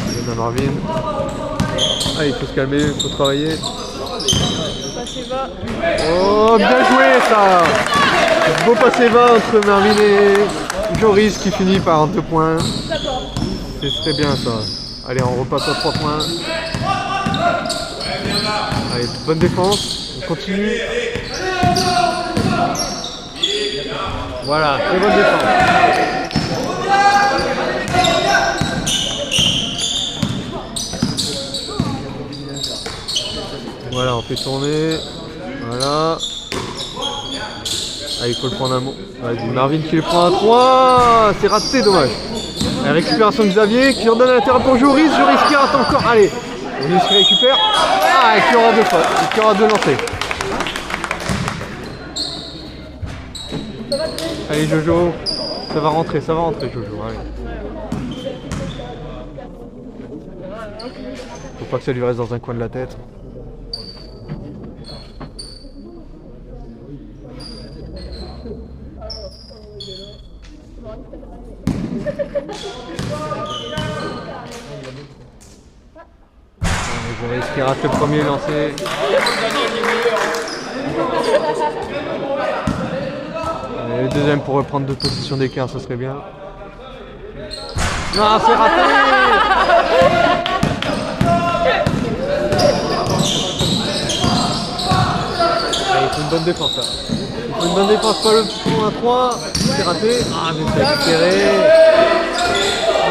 Il y a Marvin. Ah, il faut se calmer, il faut travailler. Oh, bien joué ça. Beau passé bas entre Marvin et Joris qui finit par 2 points. C'est très bien ça. Allez, on repasse à 3 points. Allez, bonne défense. On continue. Voilà, très bonne défense. Voilà, on fait tourner. Voilà. Ah, il faut le prendre un mot. Vas-y, Marvin qui le prend à 3. C'est raté, dommage. La récupération de Xavier qui redonne à l'intérieur pour Joris. Joris qui rate encore. Allez, Joris qui récupère. Ah, et qui aura 2 fois. Et qui aura 2 lancers. Allez, Jojo. Ça va rentrer, Jojo. Allez. Faut pas que ça lui reste dans un coin de la tête. Joris qui rate le premier lancé. Et le deuxième pour reprendre 2 positions d'écart, ça serait bien. Non, c'est raté. bonne défense là. Il faut une bonne défense, pas le point à 3. C'est raté. Ah mais c'est récupéré.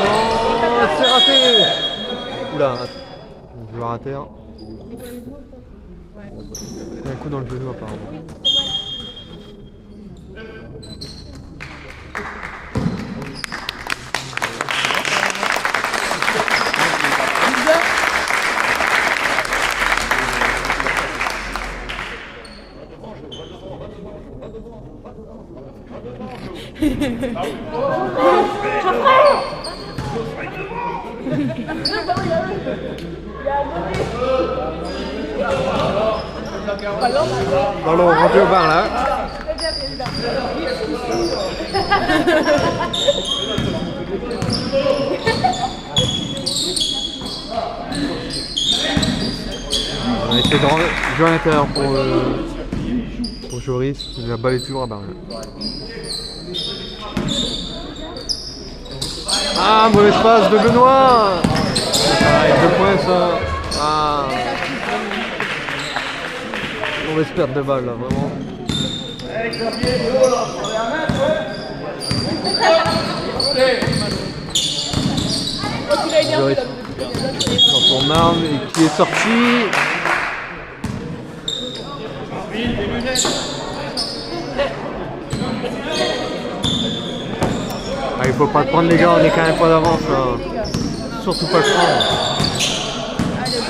Non, c'est raté. Oula, je vais rater. Hein. Il y a un coup dans le genou apparemment. Ballon rendu au bar là. On va essayer de jouer à l'intérieur pour Joris. La balle est toujours à barre. Ah, mauvaise passe de Benoît. Ah, 2 points ça. Ah. Mauvaise perte de balle là, vraiment. Pour Marne et qui est sorti. Ah, il faut pas le prendre les gars, on est quand même pas d'avance. Surtout pas le prendre.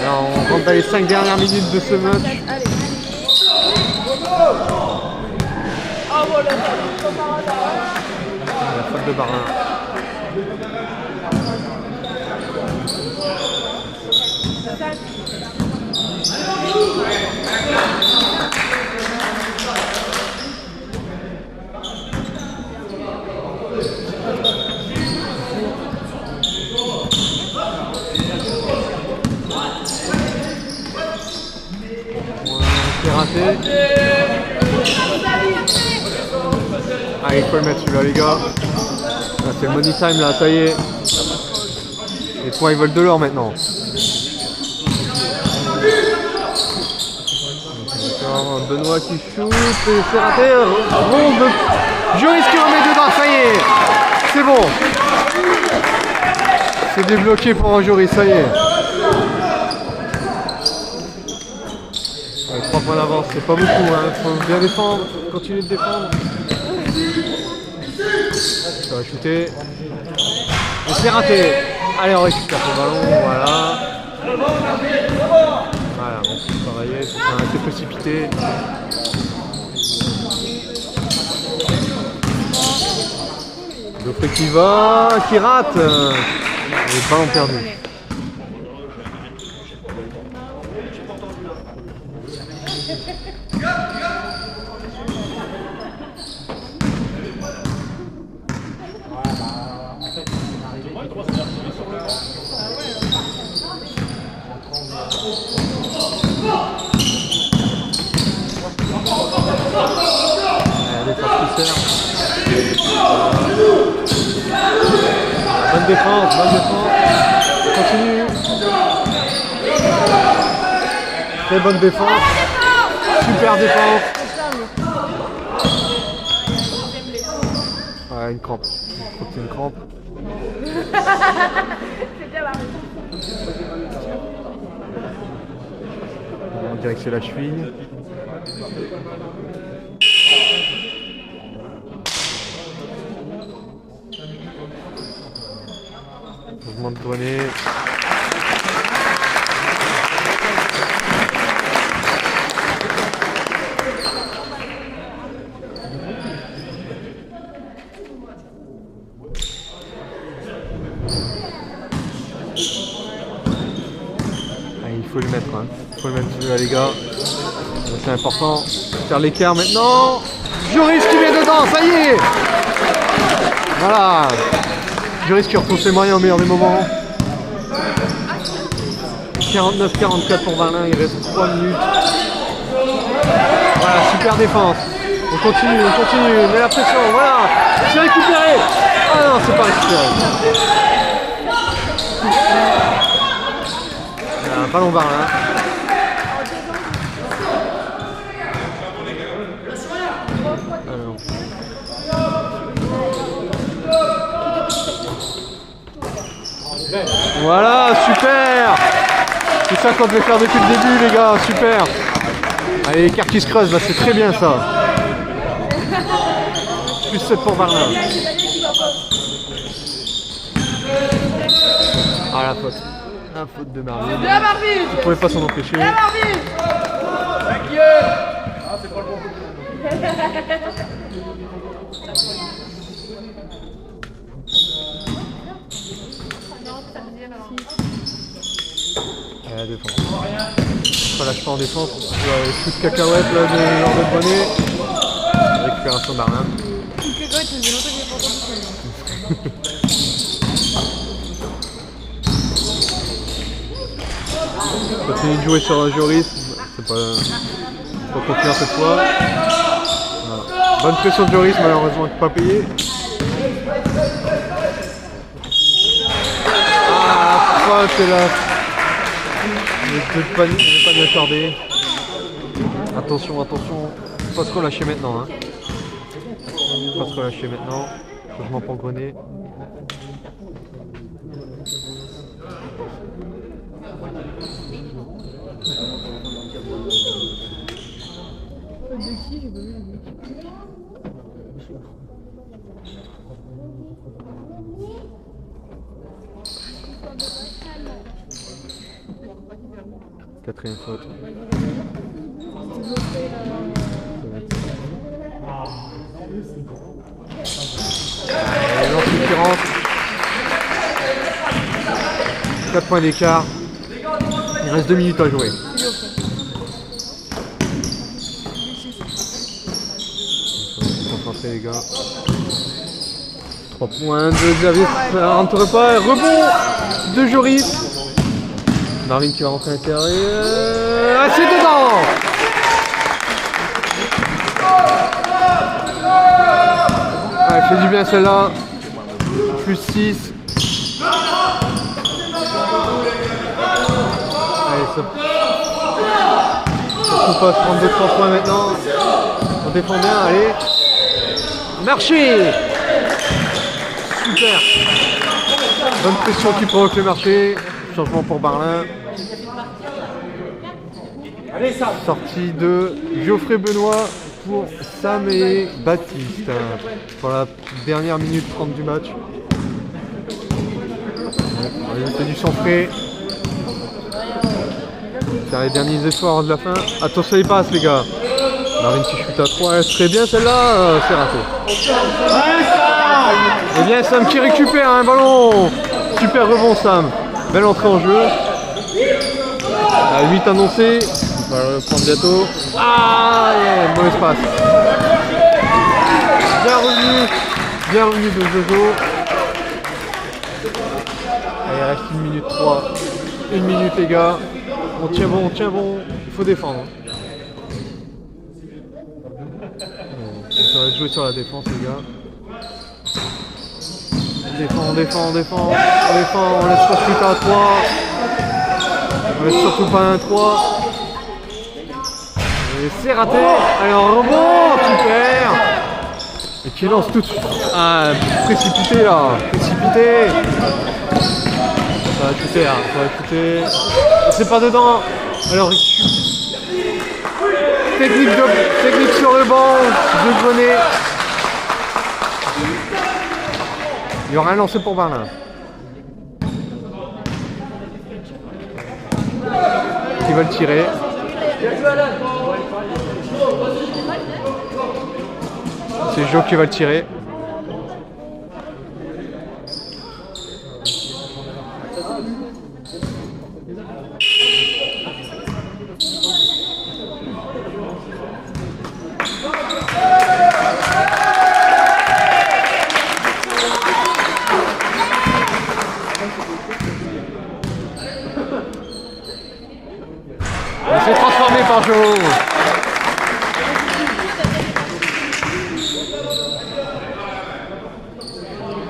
Alors on rentre dans les 5 dernières minutes de ce match. La faute de Barlin. C'est raté. Ah, il faut le mettre celui-là les gars. Ah, c'est le money time là, ça y est. Les points ils veulent de l'or maintenant. Benoît qui shoot, c'est raté. Ronde. Joris qui remet dedans, ça y est. C'est bon. C'est débloqué pour Joris, ça y est. 3 points d'avance, c'est pas beaucoup, hein. Faut bien défendre, continuer de défendre. Ça va shooter. Et c'est raté. Allez, on récupère le ballon, voilà. Voilà, bon, c'est travaillé, c'est un peu précipité. Geoffrey qui rate. Et ballon perdu. Bonne défense, continue. Très bonne défense, super défense. Ouais, une crampe, je crois que c'est une crampe. On dirait que c'est la cheville. Mouvement de grenier. Ah, il faut le mettre, hein. Il faut le mettre celui-là les gars. C'est important. Faire l'écart maintenant. Joris qui met dedans, ça y est. Voilà. Joris qui retrouve ses moyens au meilleur des moments. 49-44 pour Barlin, il reste 3 minutes. Voilà, super défense. On continue, met la pression, voilà. C'est récupéré. Ah non, c'est pas récupéré. Voilà, ballon Barlin. Voilà, super. C'est ça qu'on devait faire depuis le début les gars, super. Allez, l'écart qui se creuse, bah, c'est très bien ça. Plus 7 pour Berlin. Ah la faute. La faute de Marvin. Il ne pouvait pas s'en empêcher. La défense. Pas lâche pas en défense. Shoot de cacahuète là de Lord de Bonnet. Récupération Berlin. Continue de jouer sur Joris. C'est pas confiant cette fois. Voilà. Bonne pression de Joris, malheureusement pas payé. Ah, faute là. Je vais pas lui accorder. Attention, attention. Faut pas se relâcher maintenant. Hein. Faut pas se relâcher maintenant. Changement pour Grenet. Quatrième faute. Et lance qui rentre. 4 points d'écart. Il reste 2 minutes à jouer. Concentré les gars. 3 points de Xavier, ça rentre pas. Rebond de Joris. Marvin qui va rentrer à l'intérieur. Ah, c'est dedans! Ah, elle fait du bien celle-là. Plus 6. Allez, ça. Surtout pas se prendre 2-3 points maintenant. On défend bien, allez. Marché! Super! Bonne pression qui provoque le marché. Changement pour Berlin. Sortie de Geoffrey Benoît pour Sam et Baptiste pour la dernière minute 30 du match. On fait du sang frais. Faire les derniers efforts de la fin. Attention les passes les gars. Marvin qui chute à 3, elle serait bien celle-là, c'est raté. Et bien Sam qui récupère un ballon. Super rebond Sam. Belle entrée en jeu. À 8 annoncé. On va le prendre bientôt. Ah, yeah, mauvaise passe. Bien revenu de Jojo. Allez, il reste 1 minute 3. 1 minute les gars. On tient bon. Il faut défendre. Ça va jouer sur la défense les gars. On défend, on laisse pas chuter à 3. On laisse surtout pas un 3. Et c'est raté. Allez, on remonte, super. Et qui lance tout de suite. Ah, précipité là, précipité. Ça va chuter là, ça va chuter. C'est pas dedans. Alors, technique sur le banc, de Grenet. Il y aura un lancé pour Berlin. Qui va le tirer. C'est Jo qui va le tirer. C'est transformé par Jo.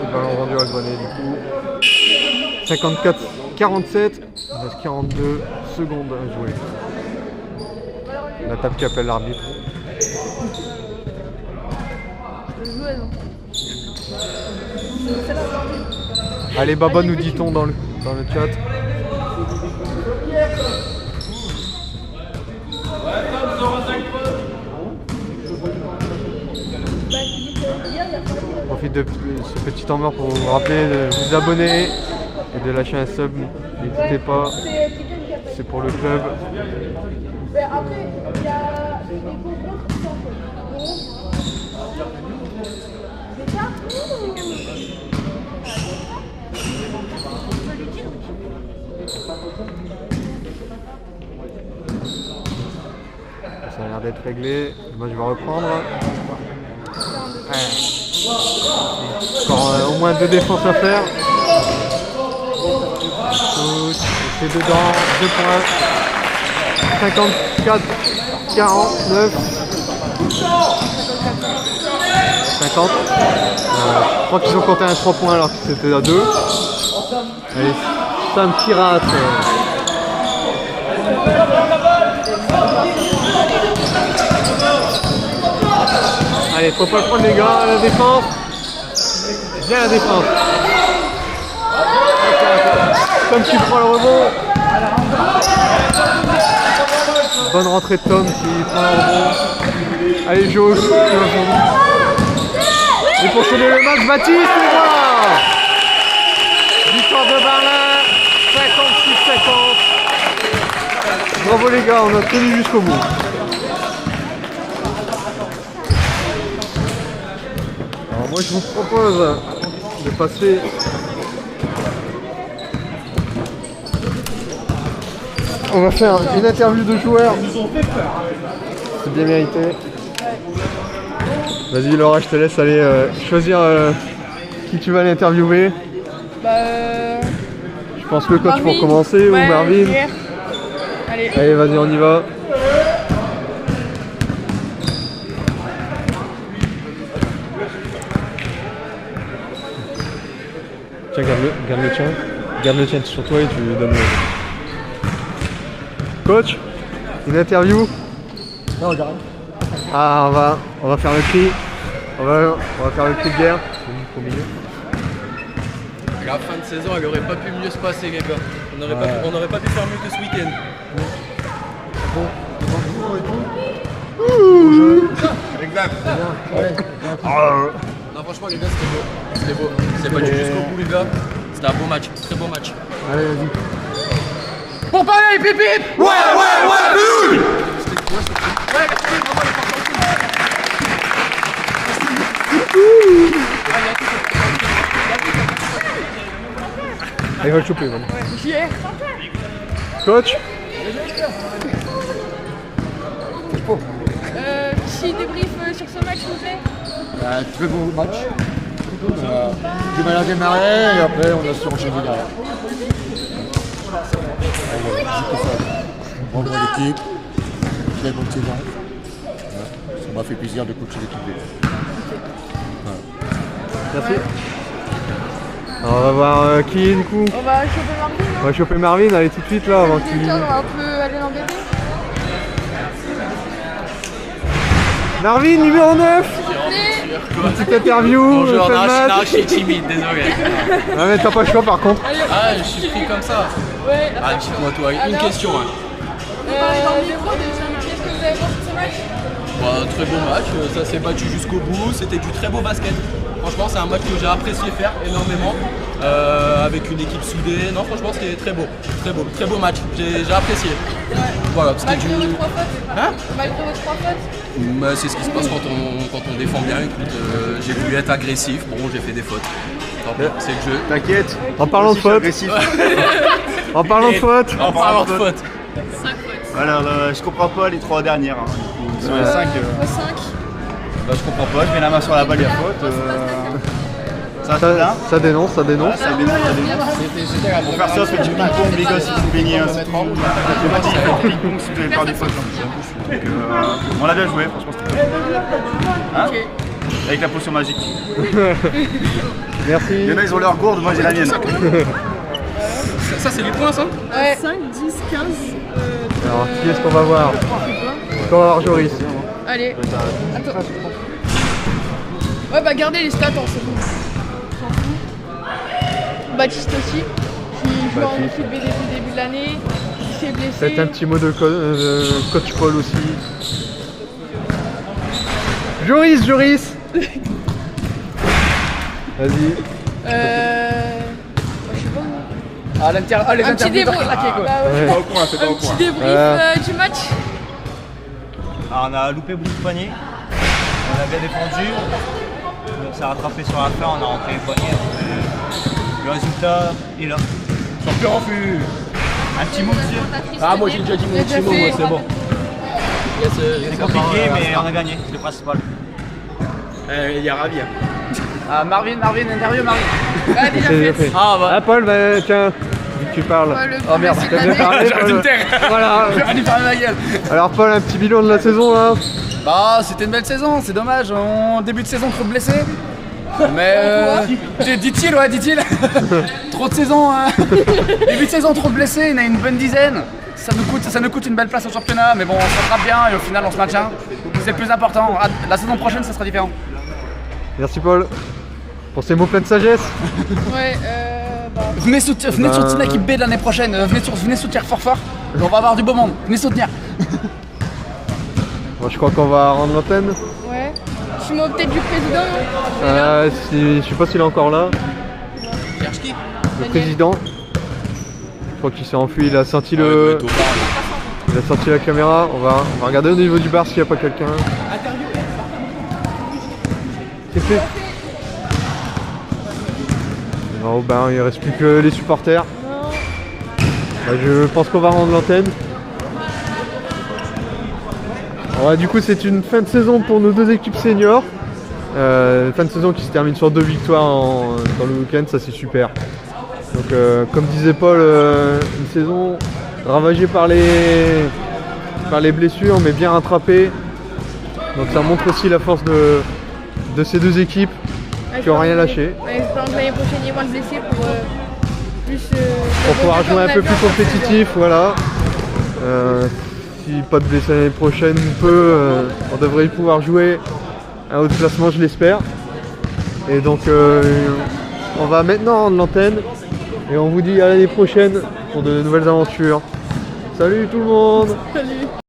Le ballon rendu à Grenet du coup. 54-47. Il reste 42 secondes à jouer. La table qui appelle l'arbitre. Allez Baba nous dit-on dans dans le chat. Je profite de ce petit temps mort pour vous rappeler de vous abonner et de lâcher un sub. N'hésitez pas, c'est pour le club. Mais après, il y a des concours qui sont c'est ça? Ça a l'air d'être réglé. Moi je vais reprendre. Ouais. Encore au moins 2 défenses à faire. C'est dedans, 2 points. 54, 49. 50. Je crois qu'ils ont compté un 3 points alors que c'était à 2. Allez, Sam Pirate. Allez, faut pas le prendre les gars, la défense. Bien la défense. Tom qui prend le rebond. Bonne rentrée de Tom qui prend le rebond. Allez Jo, et pour sceller le match, Baptiste, et voilà. Victoire de Berlin, 56-50. Bravo les gars, on a tenu jusqu'au bout. Alors moi je vous propose de passer on va faire une interview de joueurs. C'est bien mérité. Vas-y Laura, je te laisse aller choisir qui tu vas aller interviewer. Je pense que le coach pour commencer ou Marvin. Allez, vas-y, on y va. Tiens, garde le tien. Garde le tien sur toi et tu donnes le... Coach, une interview? Non, j'arrête. Ah, on va faire le cri. On va faire le cri de guerre. Au milieu. La fin de saison, elle aurait pas pu mieux se passer, les gars. On aurait pas pu faire mieux que ce week-end. Exact. Non, franchement, les gars, c'était beau. C'est battu jusqu'au bout, les gars. C'était un beau match, très beau match. Allez, vas-y. Pour parler, pip pip. Ouais, Bulle. Il va le choper, voilà. Yeah. Coach? Petit débrief sur ce match, s'il vous plaît. Très beau match. Du mal à démarrer et après on a surenchaîné derrière. On voit l'équipe, très bonne saison. Ça m'a fait plaisir de coacher l'équipe. Merci. Alors, on va voir qui du coup? On va choper Marvin. On va choper Marvin, allez tout de suite là avant qu'il... On va un peu aller l'embêter. Marvin, numéro 9. Une petite interview. Bonjour, fait le match. je suis timide, désolé. Ah mais t'as pas le choix par contre. Ah, je suis pris comme ça. Ouais. Ah, dites-moi toi, une question. Hein. Qu'est-ce que vous avez pensé de ce match? Très beau match, ça s'est battu jusqu'au bout, c'était du très beau basket. Franchement, c'est un match que j'ai apprécié faire énormément, avec une équipe soudée. Non, franchement, c'était très beau match, j'ai apprécié. Voilà, c'était Malgré vos 3 fautes. Hein? Malgré vos 3 fautes. C'est ce qui se passe quand on défend bien. Écoute, j'ai voulu être agressif, bon, j'ai fait des fautes. Tant pis, c'est le jeu. T'inquiète. En parlant de faute. En parlant de faute. En parlant de fautes. 5 fautes. Alors, je comprends pas les 3 dernières. Hein. Sur les 5, 5. je comprends pas. Je mets la main sur la balle, il y a faute. Ça va là. Ça dénonce. Ça dénonce. Pour faire ça, faites du ping-pong, les gars, si vous baignez. C'est tout. Le match, il fait du ping-pong si vous avez peur des fautes. Donc, on l'a bien joué, franchement, c'était bien. Hein? Avec la potion magique. Merci. Il y en a, ils ont leur gourde, moi j'ai la mienne. Ça, c'est du point, ça? Ouais. 5, 10, 15. Alors qui est-ce qu'on va voir? On va voir Joris. Allez. Attends. Ouais, bah gardez les stats, hein, c'est bon. On s'en fout. Baptiste aussi. pas en sympathique. équipe B depuis le début de l'année. Il s'est blessé. Peut-être un petit mot de coach Paul aussi. Joris, Joris. Vas-y. Je sais pas où. Ah, les Un petit débrief. claqué, quoi. Bah ouais. Ouais. Pas au coin, c'est pas au Un petit coin. débrief du match. Alors, on a loupé beaucoup de paniers, on a bien défendu, on s'est rattrapé sur la fin, on a rentré les paniers. Le résultat est là. Champion en fût. Un petit mot, monsieur. Ah, moi j'ai déjà dit mon petit mot, moi c'est bon. Yes, C'est compliqué, mais on a gagné, c'est le principal. il est ravi. Ah, Marvin, interview, Marvin. Ah, déjà C'est déjà fait. fait. Ah, bah. Ah Paul, bah, tiens, vu que tu parles. Ouais, le Oh, merde. premier, c'est T'as bien de l'année. parlé, J'aurais dû Paul. me taire. Voilà. J'aurais dû fermer ma gueule. Alors Paul, un petit bilan de la saison là. Bah, c'était une belle saison, c'est dommage. En début de saison, trop de blessés. Mais dit-il, ouais, dit-il. Trop de saison. Début de saison, trop de blessés. Il y en a une bonne dizaine. Ça nous coûte une belle place au championnat. Mais bon, on se rattrape bien et au final, on se maintient. C'est le plus important. La saison prochaine, ça sera différent. Merci Paul pour ces mots pleins de sagesse. Ouais, bah. Venez soutenir l'équipe B de l'année prochaine. Venez soutenir fort. On va avoir du beau monde. Venez soutenir. Bon, je crois qu'on va rendre l'antenne. Ouais. Je suis mot peut-être du président, non Je sais pas s'il est encore là. Cherche qui? Le président. Je crois qu'il s'est enfui, il a senti il a sorti la caméra. On va regarder au niveau du bar s'il n'y a pas quelqu'un. C'est fait. Non, au bar, il reste plus que les supporters. Bah, je pense qu'on va rendre l'antenne. Ouais, du coup, c'est une fin de saison pour nos deux équipes seniors. Fin de saison qui se termine sur 2 victoires dans le week-end, ça c'est super. Donc, comme disait Paul, une saison ravagée par les blessures, mais bien rattrapée. Donc, ça montre aussi la force de ces deux équipes qui n'ont rien lâché. Ouais, j'espère que l'année prochaine, il y a moins de blessés pour plus. Pour pouvoir jouer un peu plus compétitif, voilà. Si pas de blessés l'année prochaine, on devrait y pouvoir jouer un haut de classement, je l'espère. Et donc on va maintenant rendre l'antenne et on vous dit à l'année prochaine pour de nouvelles aventures. Salut tout le monde! Salut!